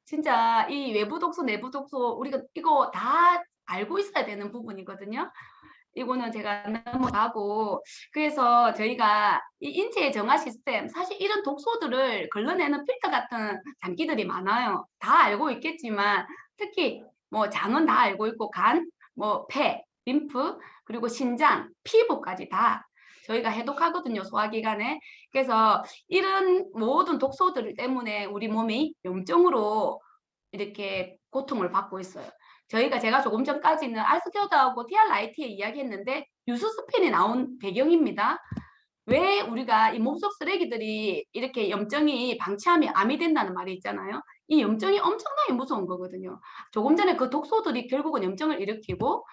진짜 이 외부 독소, 내부 독소 우리가 이거 다 알고 있어야 되는 부분이거든요. 이거는 제가 넘어가고 그래서 저희가 이 인체의 정화 시스템 사실 이런 독소들을 걸러내는 필터 같은 장기들이 많아요. 다 알고 있겠지만 특히 뭐 장은 다 알고 있고 간, 뭐 폐, 림프 그리고 신장, 피부까지 다 저희가 해독하거든요. 소화기관에. 그래서 이런 모든 독소들 때문에 우리 몸이 염증으로 이렇게 고통을 받고 있어요. 제가 조금 전까지는 알스교다하고 TR라이트에 이야기했는데 유수스펜이 나온 배경입니다. 왜 우리가 이 몸속 쓰레기들이 이렇게 염증이 방치하면 암이 된다는 말이 있잖아요. 이 염증이 엄청나게 무서운 거거든요. 조금 전에 그 독소들이 결국은 염증을 일으키고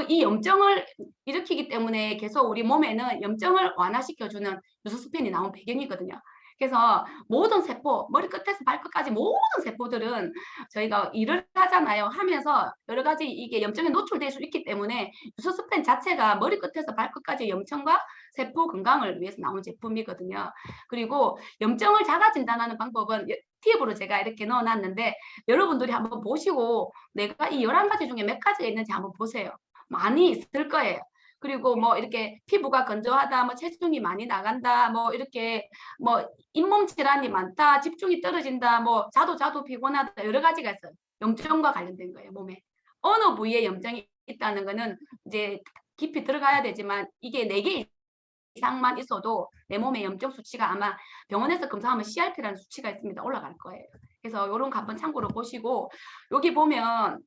이 염증을 일으키기 때문에 계속 우리 몸에는 염증을 완화시켜주는 유수스펜이 나온 배경이거든요. 그래서 모든 세포, 머리끝에서 발끝까지 모든 세포들은 저희가 일을 하잖아요. 하면서 여러 가지 이게 염증에 노출될 수 있기 때문에 유수스펜 자체가 머리끝에서 발끝까지 염증과 세포 건강을 위해서 나온 제품이거든요. 그리고 염증을 자가 진단하는 방법은 팁으로 제가 이렇게 넣어놨는데 여러분들이 한번 보시고 내가 이 11가지 중에 몇 가지가 있는지 한번 보세요. 많이 있을 거예요. 그리고 뭐 이렇게 피부가 건조하다, 뭐 체중이 많이 나간다, 뭐 이렇게 뭐 잇몸 질환이 많다, 집중이 떨어진다, 뭐 자도 피곤하다 여러 가지가 있어요. 염증과 관련된 거예요, 몸에. 어느 부위에 염증이 있다는 거는 이제 깊이 들어가야 되지만 이게 4개 이상만 있어도 내 몸의 염증 수치가 아마 병원에서 검사하면 CRP라는 수치가 있습니다. 올라갈 거예요. 그래서 이런 거 한번 참고로 보시고 여기 보면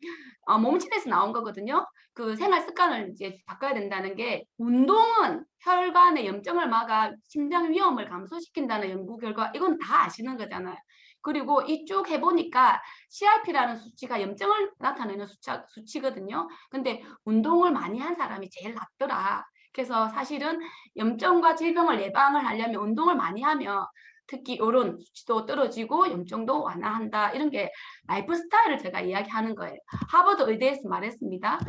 몸진에서 나온 거거든요. 그 생활 습관을 이제 바꿔야 된다는 게 운동은 혈관의 염증을 막아 심장 위험을 감소시킨다는 연구 결과 이건 다 아시는 거잖아요. 그리고 이쪽 해보니까 CRP라는 수치가 염증을 나타내는 수치거든요. 근데 운동을 많이 한 사람이 제일 낫더라. 그래서 사실은 염증과 질병을 예방을 하려면 운동을 많이 하면 특히 이런 수치도 떨어지고 염증도 완화한다. 이런 게 라이프 스타일을 제가 이야기하는 거예요. 하버드 의대에서 말했습니다.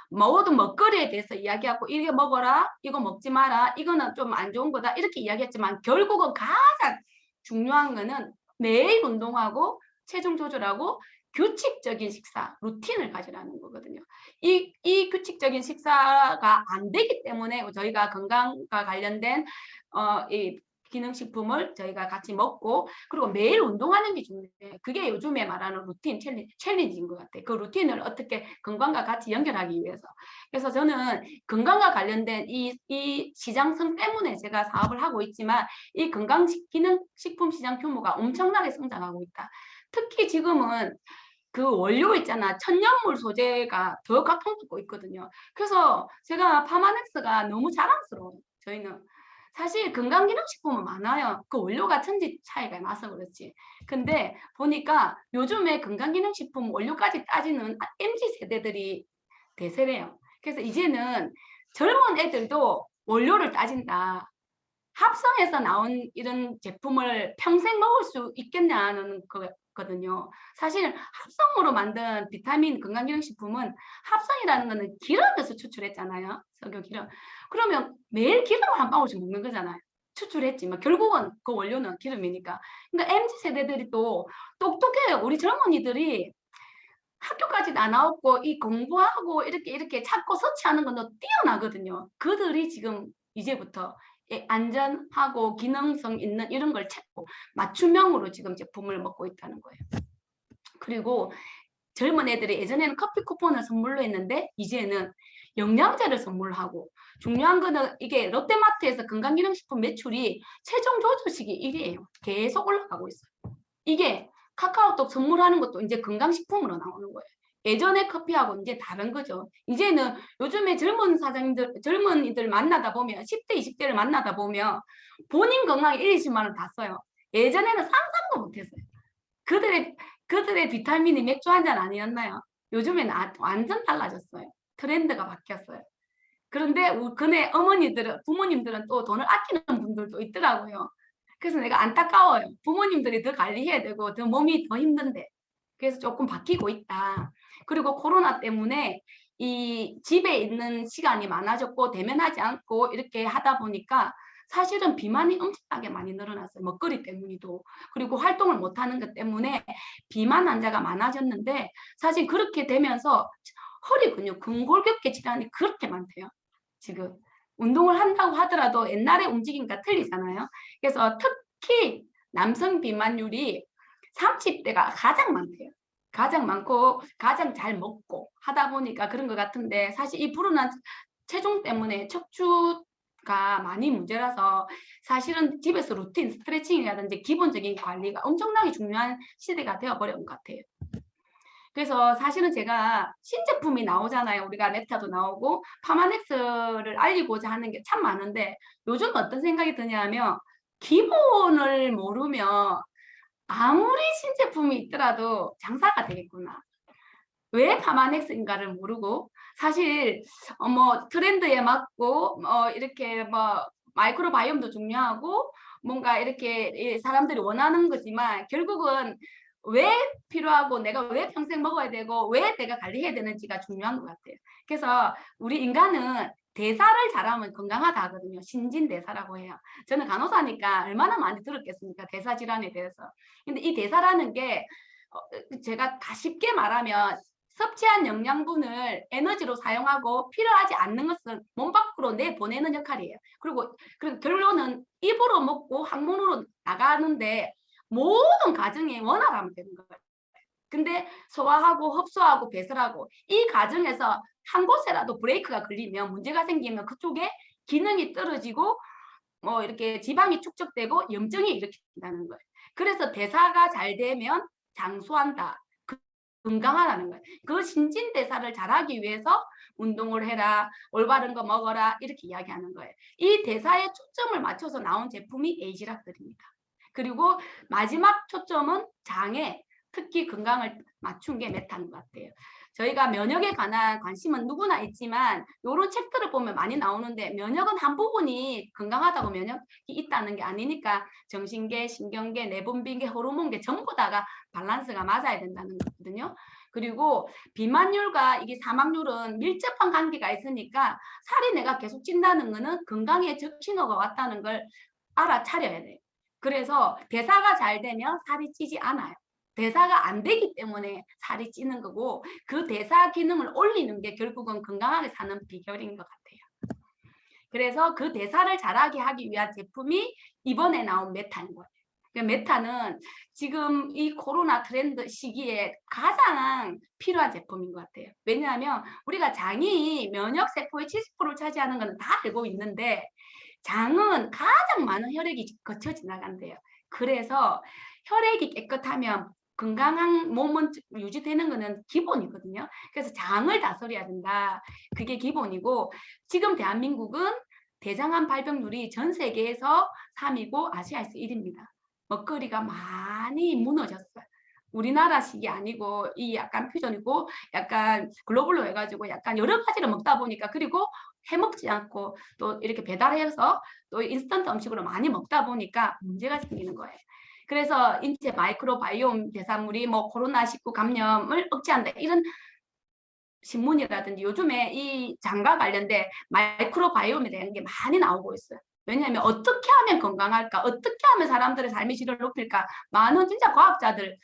모든 먹거리에 대해서 이야기하고 이게 먹어라, 이거 먹지 마라, 이거는 좀 안 좋은 거다 이렇게 이야기했지만 결국은 가장 중요한 거는 매일 운동하고 체중 조절하고 규칙적인 식사, 루틴을 가지라는 거거든요. 이 규칙적인 식사가 안 되기 때문에 저희가 건강과 관련된 이 기능식품을 저희가 같이 먹고 그리고 매일 운동하는 게 중요해요. 그게 요즘에 말하는 루틴 챌린지인 것 같아요. 그 루틴을 어떻게 건강과 같이 연결하기 위해서. 그래서 저는 건강과 관련된 이 시장성 때문에 제가 사업을 하고 있지만 이 건강기능식품 시장 규모가 엄청나게 성장하고 있다. 특히 지금은 그 원료 있잖아. 천연물 소재가 더 각성되고 있거든요. 그래서 제가 파마넥스가 너무 자랑스러워요. 저희는. 사실 건강기능식품은 많아요. 그 원료가 천지 차이가 나서 그렇지. 근데 보니까 요즘에 건강기능식품 원료까지 따지는 MZ세대들이 대세래요. 그래서 이제는 젊은 애들도 원료를 따진다. 합성해서 나온 이런 제품을 평생 먹을 수 있겠냐는 거거든요. 사실 합성으로 만든 비타민 건강기능식품은 합성이라는 거는 기름에서 추출했잖아요. 석유기름. 그러면 매일 기름을 한 방울씩 먹는 거잖아요. 추출했지만 결국은 그 원료는 기름이니까. 그러니까 MZ세대들이 또 똑똑해요. 우리 젊은이들이 학교까지도 안 나왔고 이 공부하고 이렇게 찾고 서치하는 건 더 뛰어나거든요. 그들이 지금 이제부터 안전하고 기능성 있는 이런 걸 찾고 맞춤형으로 지금 제품을 먹고 있다는 거예요. 그리고 젊은 애들이 예전에는 커피 쿠폰을 선물로 했는데 이제는 영양제를 선물하고 중요한 거는 이게 롯데마트에서 건강기능식품 매출이 최종 조조식이 1위예요. 계속 올라가고 있어요. 이게 카카오톡 선물하는 것도 이제 건강식품으로 나오는 거예요. 예전에 커피하고 이제 다른 거죠. 이제는 요즘에 젊은 사장님들, 젊은이들 만나다 보면 10대, 20대를 만나다 보면 본인 건강에 1, 20만 원 다 써요. 예전에는 상상도 못했어요. 그들의 비타민이 맥주 한 잔 아니었나요? 요즘에는 완전 달라졌어요. 트렌드가 바뀌었어요. 그런데 그네 어머니들은, 부모님들은 또 돈을 아끼는 분들도 있더라고요. 그래서 내가 안타까워요. 부모님들이 더 관리해야 되고 더 몸이 더 힘든데. 그래서 조금 바뀌고 있다. 그리고 코로나 때문에 이 집에 있는 시간이 많아졌고 대면하지 않고 이렇게 하다 보니까 사실은 비만이 엄청나게 많이 늘어났어요. 먹거리 때문이도. 그리고 활동을 못하는 것 때문에 비만 환자가 많아졌는데 사실 그렇게 되면서 허리 근육, 근골격계 질환이 그렇게 많대요. 지금 운동을 한다고 하더라도 옛날에 움직임과 틀리잖아요. 그래서 특히 남성 비만율이 30대가 가장 많대요. 가장 많고 가장 잘 먹고 하다 보니까 그런 것 같은데 사실 이 불운한 체중 때문에 척추가 많이 문제라서 사실은 집에서 루틴 스트레칭이라든지 기본적인 관리가 엄청나게 중요한 시대가 되어버린 것 같아요. 그래서 사실은 제가 신제품이 나오잖아요. 우리가 메타도 나오고 파마넥스를 알리고자 하는 게 참 많은데 요즘 어떤 생각이 드냐면 기본을 모르면 아무리 신제품이 있더라도 장사가 되겠구나. 왜 파마넥스인가를 모르고 사실 뭐 트렌드에 맞고 이렇게 뭐 마이크로바이옴도 중요하고 뭔가 이렇게 사람들이 원하는 거지만 결국은 왜 필요하고 내가 왜 평생 먹어야 되고 왜 내가 관리해야 되는지가 중요한 것 같아요. 그래서 우리 인간은 대사를 잘하면 건강하다 하거든요. 신진대사라고 해요. 저는 간호사니까 얼마나 많이 들었겠습니까? 대사 질환에 대해서. 근데 이 대사라는 게 제가 쉽게 말하면 섭취한 영양분을 에너지로 사용하고 필요하지 않는 것은 몸 밖으로 내보내는 역할이에요. 그리고 결론은 입으로 먹고 항문으로 나가는데 모든 과정이 원활하면 되는 거예요. 근데 소화하고 흡수하고 배설하고 이 과정에서 한 곳에라도 브레이크가 걸리면 문제가 생기면 그쪽에 기능이 떨어지고 뭐 이렇게 지방이 축적되고 염증이 일으킨다는 거예요. 그래서 대사가 잘 되면 장수한다. 건강하다는 거예요. 그 신진대사를 잘하기 위해서 운동을 해라, 올바른 거 먹어라 이렇게 이야기하는 거예요. 이 대사에 초점을 맞춰서 나온 제품이 에이지락들입니다. 그리고 마지막 초점은 장에 특히 건강을 맞춘 게 메타인 것 같아요. 저희가 면역에 관한 관심은 누구나 있지만 이런 책들을 보면 많이 나오는데 면역은 한 부분이 건강하다고 면역이 있다는 게 아니니까 정신계, 신경계, 내분비계, 호르몬계 전부 다가 밸런스가 맞아야 된다는 거거든요. 그리고 비만율과 이게 사망률은 밀접한 관계가 있으니까 살이 내가 계속 찐다는 거는 건강에 적신호가 왔다는 걸 알아차려야 돼요. 그래서 대사가 잘 되면 살이 찌지 않아요. 대사가 안 되기 때문에 살이 찌는 거고 그 대사 기능을 올리는 게 결국은 건강하게 사는 비결인 것 같아요. 그래서 그 대사를 잘하게 하기 위한 제품이 이번에 나온 메타인 거예요. 메타는 지금 이 코로나 트렌드 시기에 가장 필요한 제품인 것 같아요. 왜냐하면 우리가 장이 면역 세포의 70%를 차지하는 것은 다 알고 있는데 장은 가장 많은 혈액이 거쳐 지나간대요. 그래서 혈액이 깨끗하면 건강한 몸은 유지되는 것은 기본이거든요. 그래서 장을 다스려야 된다. 그게 기본이고 지금 대한민국은 대장암 발병률이 전 세계에서 3위고 아시아에서 1위입니다. 먹거리가 많이 무너졌어요. 우리나라식이 아니고 이 약간 퓨전이고 약간 글로벌로 해가지고 약간 여러 가지를 먹다 보니까 그리고 해먹지 않고 또 이렇게 배달해서 또 인스턴트 음식으로 많이 먹다 보니까 문제가 생기는 거예요. 그래서 인체 마이크로바이옴 대사물이 뭐 코로나19 감염을 억제한다 이런 신문이라든지 요즘에 이 장과 관련된 마이크로바이옴에 대한 게 많이 나오고 있어요. 왜냐하면 어떻게 하면 건강할까? 어떻게 하면 사람들의 삶의 질을 높일까? 많은 진짜 과학자들이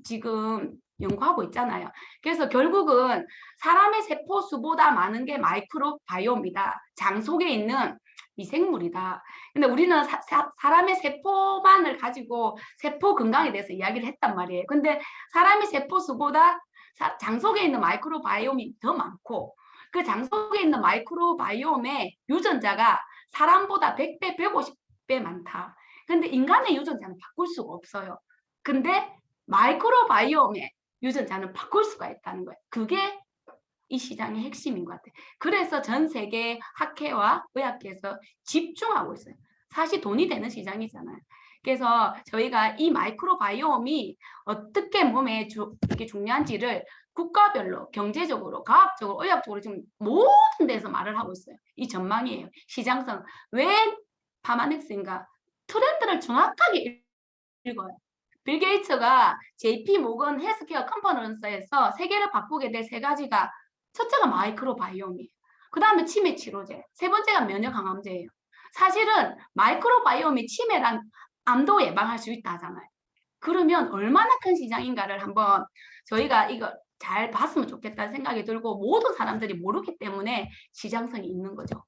지금 연구하고 있잖아요. 그래서 결국은 사람의 세포 수보다 많은 게 마이크로바이옴이다. 장 속에 있는 미생물이다. 근데 우리는 사람의 세포만을 가지고 세포 건강에 대해서 이야기를 했단 말이에요. 근데 사람의 세포 수보다 장 속에 있는 마이크로바이옴이 더 많고 그 장 속에 있는 마이크로바이옴의 유전자가 사람보다 100배, 150배 많다. 근데 인간의 유전자는 바꿀 수가 없어요. 근데 마이크로바이옴에 유전자는 바꿀 수가 있다는 거예요. 그게 이 시장의 핵심인 것 같아요. 그래서 전 세계 학회와 의학계에서 집중하고 있어요. 사실 돈이 되는 시장이잖아요. 그래서 저희가 이 마이크로바이옴이 어떻게 몸에 이게 중요한지를 국가별로 경제적으로, 과학적으로, 의학적으로 지금 모든 데서 말을 하고 있어요. 이 전망이에요. 시장성. 왜 파마넥스인가? 트렌드를 정확하게 읽어요. 빌 게이츠가 JP 모건 헬스케어 컨퍼런스에서 세계를 바꾸게 될 세 가지가 첫째가 마이크로바이옴이에요. 그 다음에 치매 치료제, 세 번째가 면역 항암제예요. 사실은 마이크로바이옴이 치매랑 암도 예방할 수 있다 하잖아요. 그러면 얼마나 큰 시장인가를 한번 저희가 이거 잘 봤으면 좋겠다는 생각이 들고 모든 사람들이 모르기 때문에 시장성이 있는 거죠.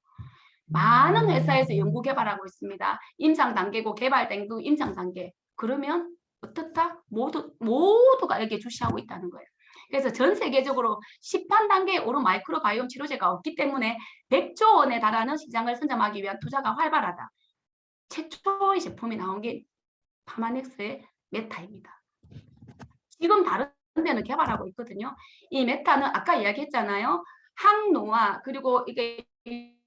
많은 회사에서 연구 개발하고 있습니다. 임상 단계고 개발 단계고 임상 단계. 그러면 어떻다? 모두가 여기에 주시하고 있다는 거예요. 그래서 전 세계적으로 시판 단계에 오른 마이크로바이옴 치료제가 없기 때문에 100조 원에 달하는 시장을 선점하기 위한 투자가 활발하다. 최초의 제품이 나온 게 파마넥스의 메타입니다. 지금 다른 데는 개발하고 있거든요. 이 메타는 아까 이야기했잖아요. 항노화 그리고 이게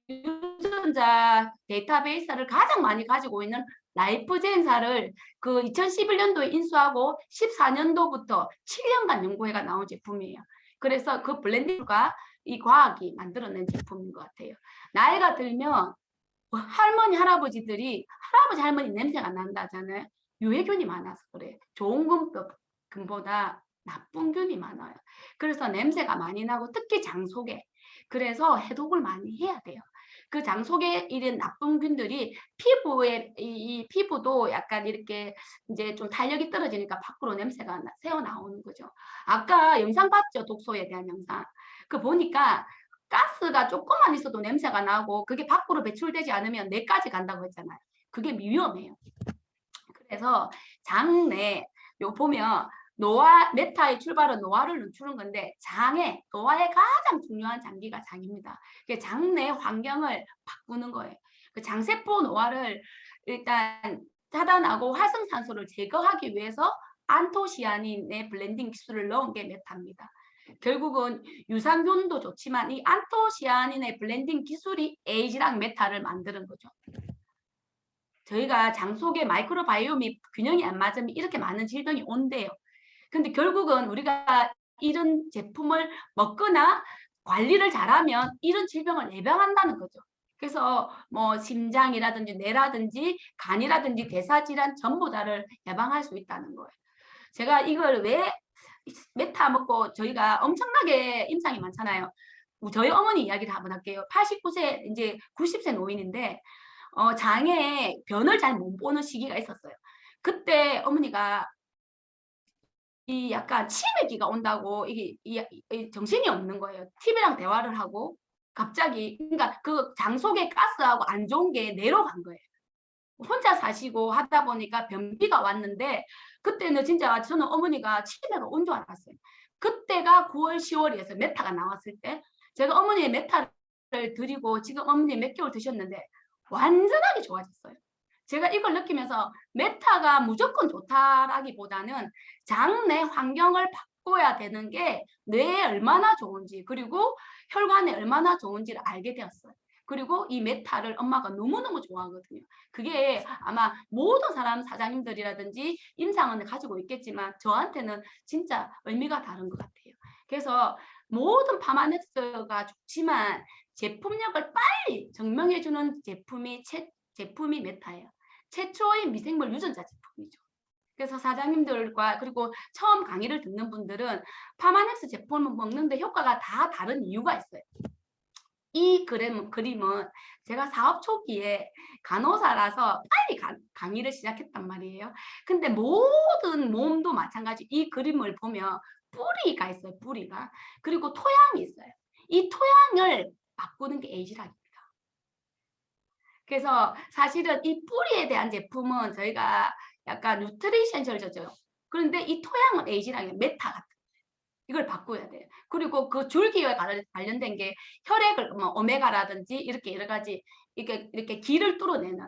유전자 데이터베이스를 가장 많이 가지고 있는 라이프젠사를 그 2011년도에 인수하고 14년도부터 7년간 연구해가 나온 제품이에요. 그래서 그 블렌딩과 이 과학이 만들어낸 제품인 것 같아요. 나이가 들면 할머니 할아버지들이 할아버지 할머니 냄새가 난다잖아요. 유해균이 많아서 그래. 좋은 균보다 나쁜 균이 많아요. 그래서 냄새가 많이 나고 특히 장속에 그래서 해독을 많이 해야 돼요. 그 장속에 이런 나쁜 균들이 피부에 이 피부도 약간 이렇게 이제 좀 탄력이 떨어지니까 밖으로 냄새가 새어 나오는 거죠. 아까 영상 봤죠? 독소에 대한 영상. 그 보니까 가스가 조금만 있어도 냄새가 나고 그게 밖으로 배출되지 않으면 뇌까지 간다고 했잖아요. 그게 위험해요. 그래서 장내 요 보면 노화 메타의 출발은 노화를 늦추는 건데 장에 노화의 가장 중요한 장기가 장입니다. 장내 환경을 바꾸는 거예요. 그 장세포 노화를 일단 차단하고 활성산소를 제거하기 위해서 안토시아닌의 블렌딩 기술을 넣은 게 메타입니다. 결국은 유산균도 좋지만 이 안토시아닌의 블렌딩 기술이 에이지랑 메타를 만드는 거죠. 저희가 장 속에 마이크로바이옴이 균형이 안 맞으면 이렇게 많은 질병이 온대요. 근데 결국은 우리가 이런 제품을 먹거나 관리를 잘하면 이런 질병을 예방한다는 거죠. 그래서 뭐 심장이라든지 뇌라든지 간이라든지 대사질환 전부 다를 예방할 수 있다는 거예요. 제가 이걸 왜 메타 먹고 저희가 엄청나게 임상이 많잖아요. 저희 어머니 이야기를 한번 할게요. 89세 이제 90세 노인인데 장에 변을 잘 못 보는 시기가 있었어요. 그때 어머니가 이 약간 치매기가 온다고 이게 정신이 없는 거예요. TV랑 대화를 하고 갑자기 그러니까 그 장 속에 가스하고 안 좋은 게 뇌로 간 거예요. 혼자 사시고 하다 보니까 변비가 왔는데 그때는 진짜 저는 어머니가 치매가 온 줄 알았어요. 그때가 9월, 10월이었어요. 메타가 나왔을 때 제가 어머니의 메타를 드리고 지금 어머니 몇 개월 드셨는데 완전하게 좋아졌어요. 제가 이걸 느끼면서 메타가 무조건 좋다라기보다는 장내 환경을 바꿔야 되는 게 뇌에 얼마나 좋은지 그리고 혈관에 얼마나 좋은지를 알게 되었어요. 그리고 이 메타를 엄마가 너무너무 좋아하거든요. 그게 아마 모든 사람 사장님들이라든지 임상은 가지고 있겠지만 저한테는 진짜 의미가 다른 것 같아요. 그래서 모든 파마넥스가 좋지만 제품력을 빨리 증명해주는 제품이 메타예요. 최초의 미생물 유전자 제품이죠. 그래서 사장님들과 그리고 처음 강의를 듣는 분들은 파마넥스 제품을 먹는데 효과가 다 다른 이유가 있어요. 이 그림은 제가 사업 초기에 간호사라서 빨리 강의를 시작했단 말이에요. 근데 모든 몸도 마찬가지 이 그림을 보면 뿌리가 있어요. 뿌리가. 그리고 토양이 있어요. 이 토양을 바꾸는 게 에이지락입니다. 그래서 사실은 이 뿌리에 대한 제품은 저희가 약간 뉴트리션절저죠. 그런데 이 토양은 에이지락이 메타 같은 이걸 바꿔야 돼요. 그리고 그 줄기와 관련된 게 혈액을 뭐 오메가라든지 이렇게 여러 가지 이렇게 기를 뚫어내는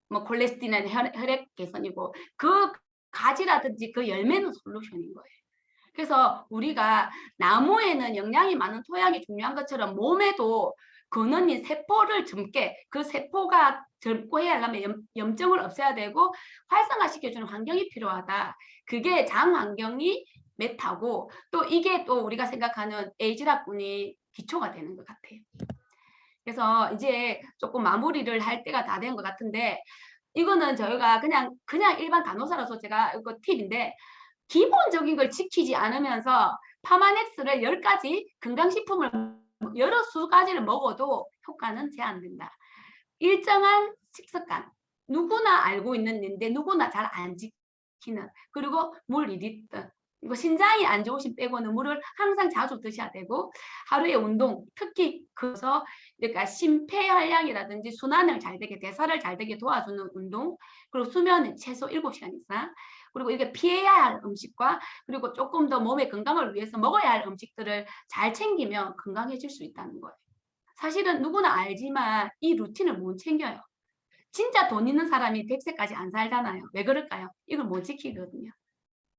뭐 콜레스테린은 혈액 개선이고 그 가지라든지 그 열매는 솔루션인 거예요. 그래서 우리가 나무에는 영양이 많은 토양이 중요한 것처럼 몸에도 근원인 세포를 젊게, 그 세포가 젊고 해야 하려면 염증을 없애야 되고 활성화시켜주는 환경이 필요하다. 그게 장 환경이 메타고, 또 이게 또 우리가 생각하는 에이지락군이 기초가 되는 것 같아요. 그래서 이제 조금 마무리를 할 때가 다 된 것 같은데, 이거는 저희가 그냥 일반 간호사로서 제가 이거 팁인데, 기본적인 걸 지키지 않으면서 파마넥스를 10가지 건강식품을 여러 수 가지를 먹어도 효과는 제한된다. 일정한 식습관, 누구나 알고 있는 일인데 누구나 잘 안 지키는, 그리고 물 2리터, 이거 신장이 안 좋으신 빼고는 물을 항상 자주 드셔야 되고, 하루에 운동, 특히 그래서 그러니까 심폐활량이라든지 순환을 잘 되게, 대사를 잘 되게 도와주는 운동, 그리고 수면은 최소 7시간 이상, 그리고 이게 피해야 할 음식과 그리고 조금 더 몸의 건강을 위해서 먹어야 할 음식들을 잘 챙기면 건강해질 수 있다는 거예요. 사실은 누구나 알지만 이 루틴을 못 챙겨요. 진짜 돈 있는 사람이 100세까지 안 살잖아요. 왜 그럴까요? 이걸 못 지키거든요.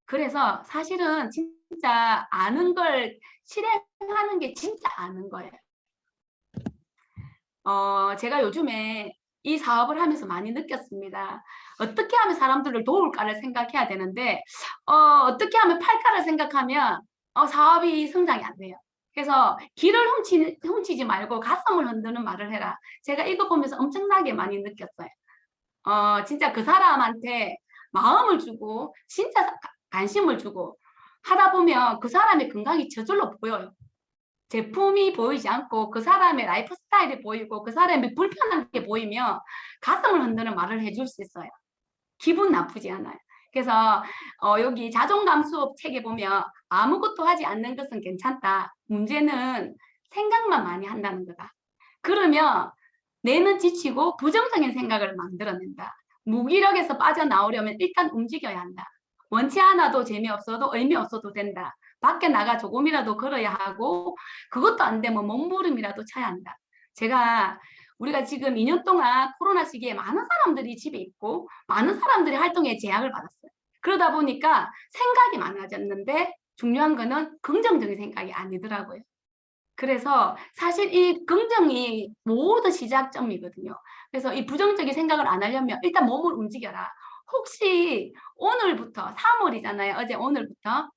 그래서 사실은 진짜 아는 걸 실행하는 게 진짜 아는 거예요. 제가 요즘에 이 사업을 하면서 많이 느꼈습니다. 어떻게 하면 사람들을 도울까를 생각해야 되는데, 어떻게 하면 팔까를 생각하면 사업이 성장이 안 돼요. 그래서 길을 훔치지 말고 가슴을 흔드는 말을 해라. 제가 이거 보면서 엄청나게 많이 느꼈어요. 진짜 그 사람한테 마음을 주고 진짜 관심을 주고 하다 보면 그 사람의 건강이 저절로 보여요. 제품이 보이지 않고 그 사람의 라이프 스타일이 보이고 그 사람이 불편한 게 보이면 가슴을 흔드는 말을 해줄 수 있어요. 기분 나쁘지 않아요. 그래서 여기 자존감 수업 책에 보면 아무것도 하지 않는 것은 괜찮다. 문제는 생각만 많이 한다는 거다. 그러면 뇌는 지치고 부정적인 생각을 만들어낸다. 무기력에서 빠져나오려면 일단 움직여야 한다. 원치 않아도 재미없어도 의미 없어도 된다. 밖에 나가 조금이라도 걸어야 하고, 그것도 안 되면 몸부림이라도 쳐야 한다. 우리가 지금 2년 동안 코로나 시기에 많은 사람들이 집에 있고 많은 사람들이 활동에 제약을 받았어요. 그러다 보니까 생각이 많아졌는데 중요한 거는 긍정적인 생각이 아니더라고요. 그래서 사실 이 긍정이 모든 시작점이거든요. 그래서 이 부정적인 생각을 안 하려면 일단 몸을 움직여라. 혹시 오늘부터 3월이잖아요. 어제 오늘부터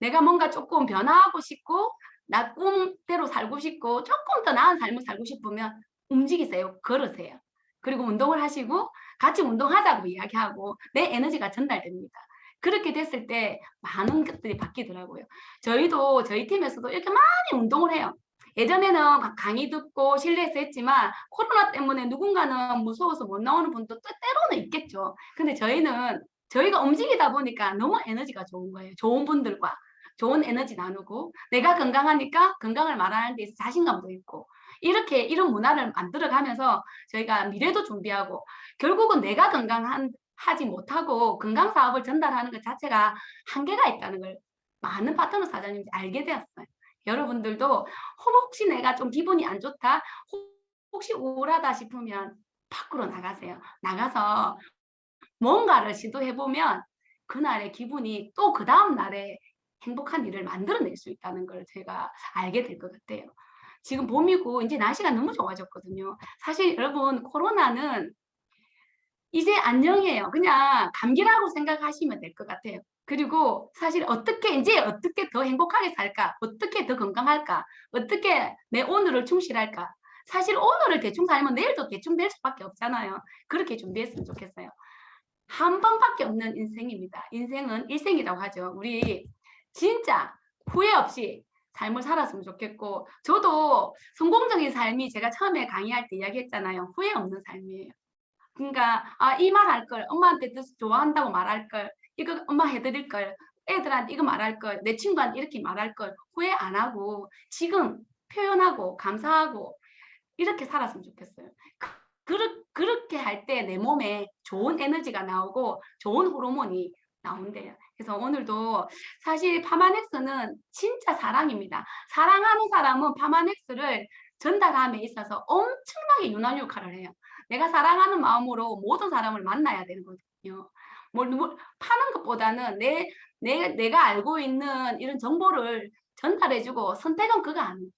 내가 뭔가 조금 변화하고 싶고 나 꿈대로 살고 싶고 조금 더 나은 삶을 살고 싶으면 움직이세요. 걸으세요. 그리고 운동을 하시고 같이 운동하자고 이야기하고 내 에너지가 전달됩니다. 그렇게 됐을 때 많은 것들이 바뀌더라고요. 저희도 저희 팀에서도 이렇게 많이 운동을 해요. 예전에는 강의 듣고 실내에서 했지만 코로나 때문에 누군가는 무서워서 못 나오는 분도 때로는 있겠죠. 근데 저희가 움직이다 보니까 너무 에너지가 좋은 거예요. 좋은 분들과 좋은 에너지 나누고 내가 건강하니까 건강을 말하는 데 있어서 자신감도 있고 이렇게 이런 문화를 만들어가면서 저희가 미래도 준비하고 결국은 내가 건강하지 못하고 건강 사업을 전달하는 것 자체가 한계가 있다는 걸 많은 파트너 사장님이 알게 되었어요. 여러분들도 혹시 내가 좀 기분이 안 좋다, 혹시 우울하다 싶으면 밖으로 나가세요. 나가서 뭔가를 시도해보면 그날의 기분이 또 그 다음 날에 행복한 일을 만들어낼 수 있다는 걸 제가 알게 될 것 같아요. 지금 봄이고 이제 날씨가 너무 좋아졌거든요. 사실 여러분 코로나는 이제 안녕이에요. 그냥 감기라고 생각하시면 될 것 같아요. 그리고 사실 어떻게 더 행복하게 살까? 어떻게 더 건강할까? 어떻게 내 오늘을 충실할까? 사실 오늘을 대충 살면 내일도 대충 될 수밖에 없잖아요. 그렇게 준비했으면 좋겠어요. 한 번밖에 없는 인생입니다. 인생은 일생이라고 하죠. 우리 진짜 후회 없이 삶을 살았으면 좋겠고, 저도 성공적인 삶이 제가 처음에 강의할 때 이야기했잖아요. 후회 없는 삶이에요. 그러니까 이 말 할 걸, 엄마한테 좋아한다고 말할 걸, 이거 엄마 해드릴 걸, 애들한테 이거 말할 걸, 내 친구한테 이렇게 말할 걸 후회 안 하고 지금 표현하고 감사하고 이렇게 살았으면 좋겠어요. 그렇게 할 때 내 몸에 좋은 에너지가 나오고 좋은 호르몬이 나온대요. 그래서 오늘도 사실 파마넥스는 진짜 사랑입니다. 사랑하는 사람은 파마넥스를 전달함에 있어서 엄청나게 윤활유 역할을 해요. 내가 사랑하는 마음으로 모든 사람을 만나야 되거든요. 파는 것보다는 내가 알고 있는 이런 정보를 전달해주고 선택은 그거 아니죠.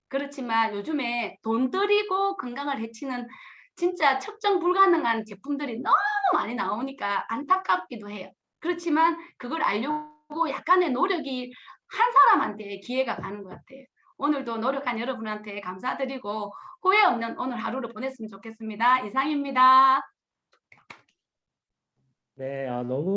그렇지만 요즘에 돈 들이고 건강을 해치는 진짜 측정 불가능한 제품들이 너무 많이 나오니까 안타깝기도 해요. 그렇지만 그걸 알려고 약간의 노력이 한 사람한테 기회가 가는 것 같아요. 오늘도 노력한 여러분한테 감사드리고 후회 없는 오늘 하루를 보냈으면 좋겠습니다. 이상입니다. 네, 너무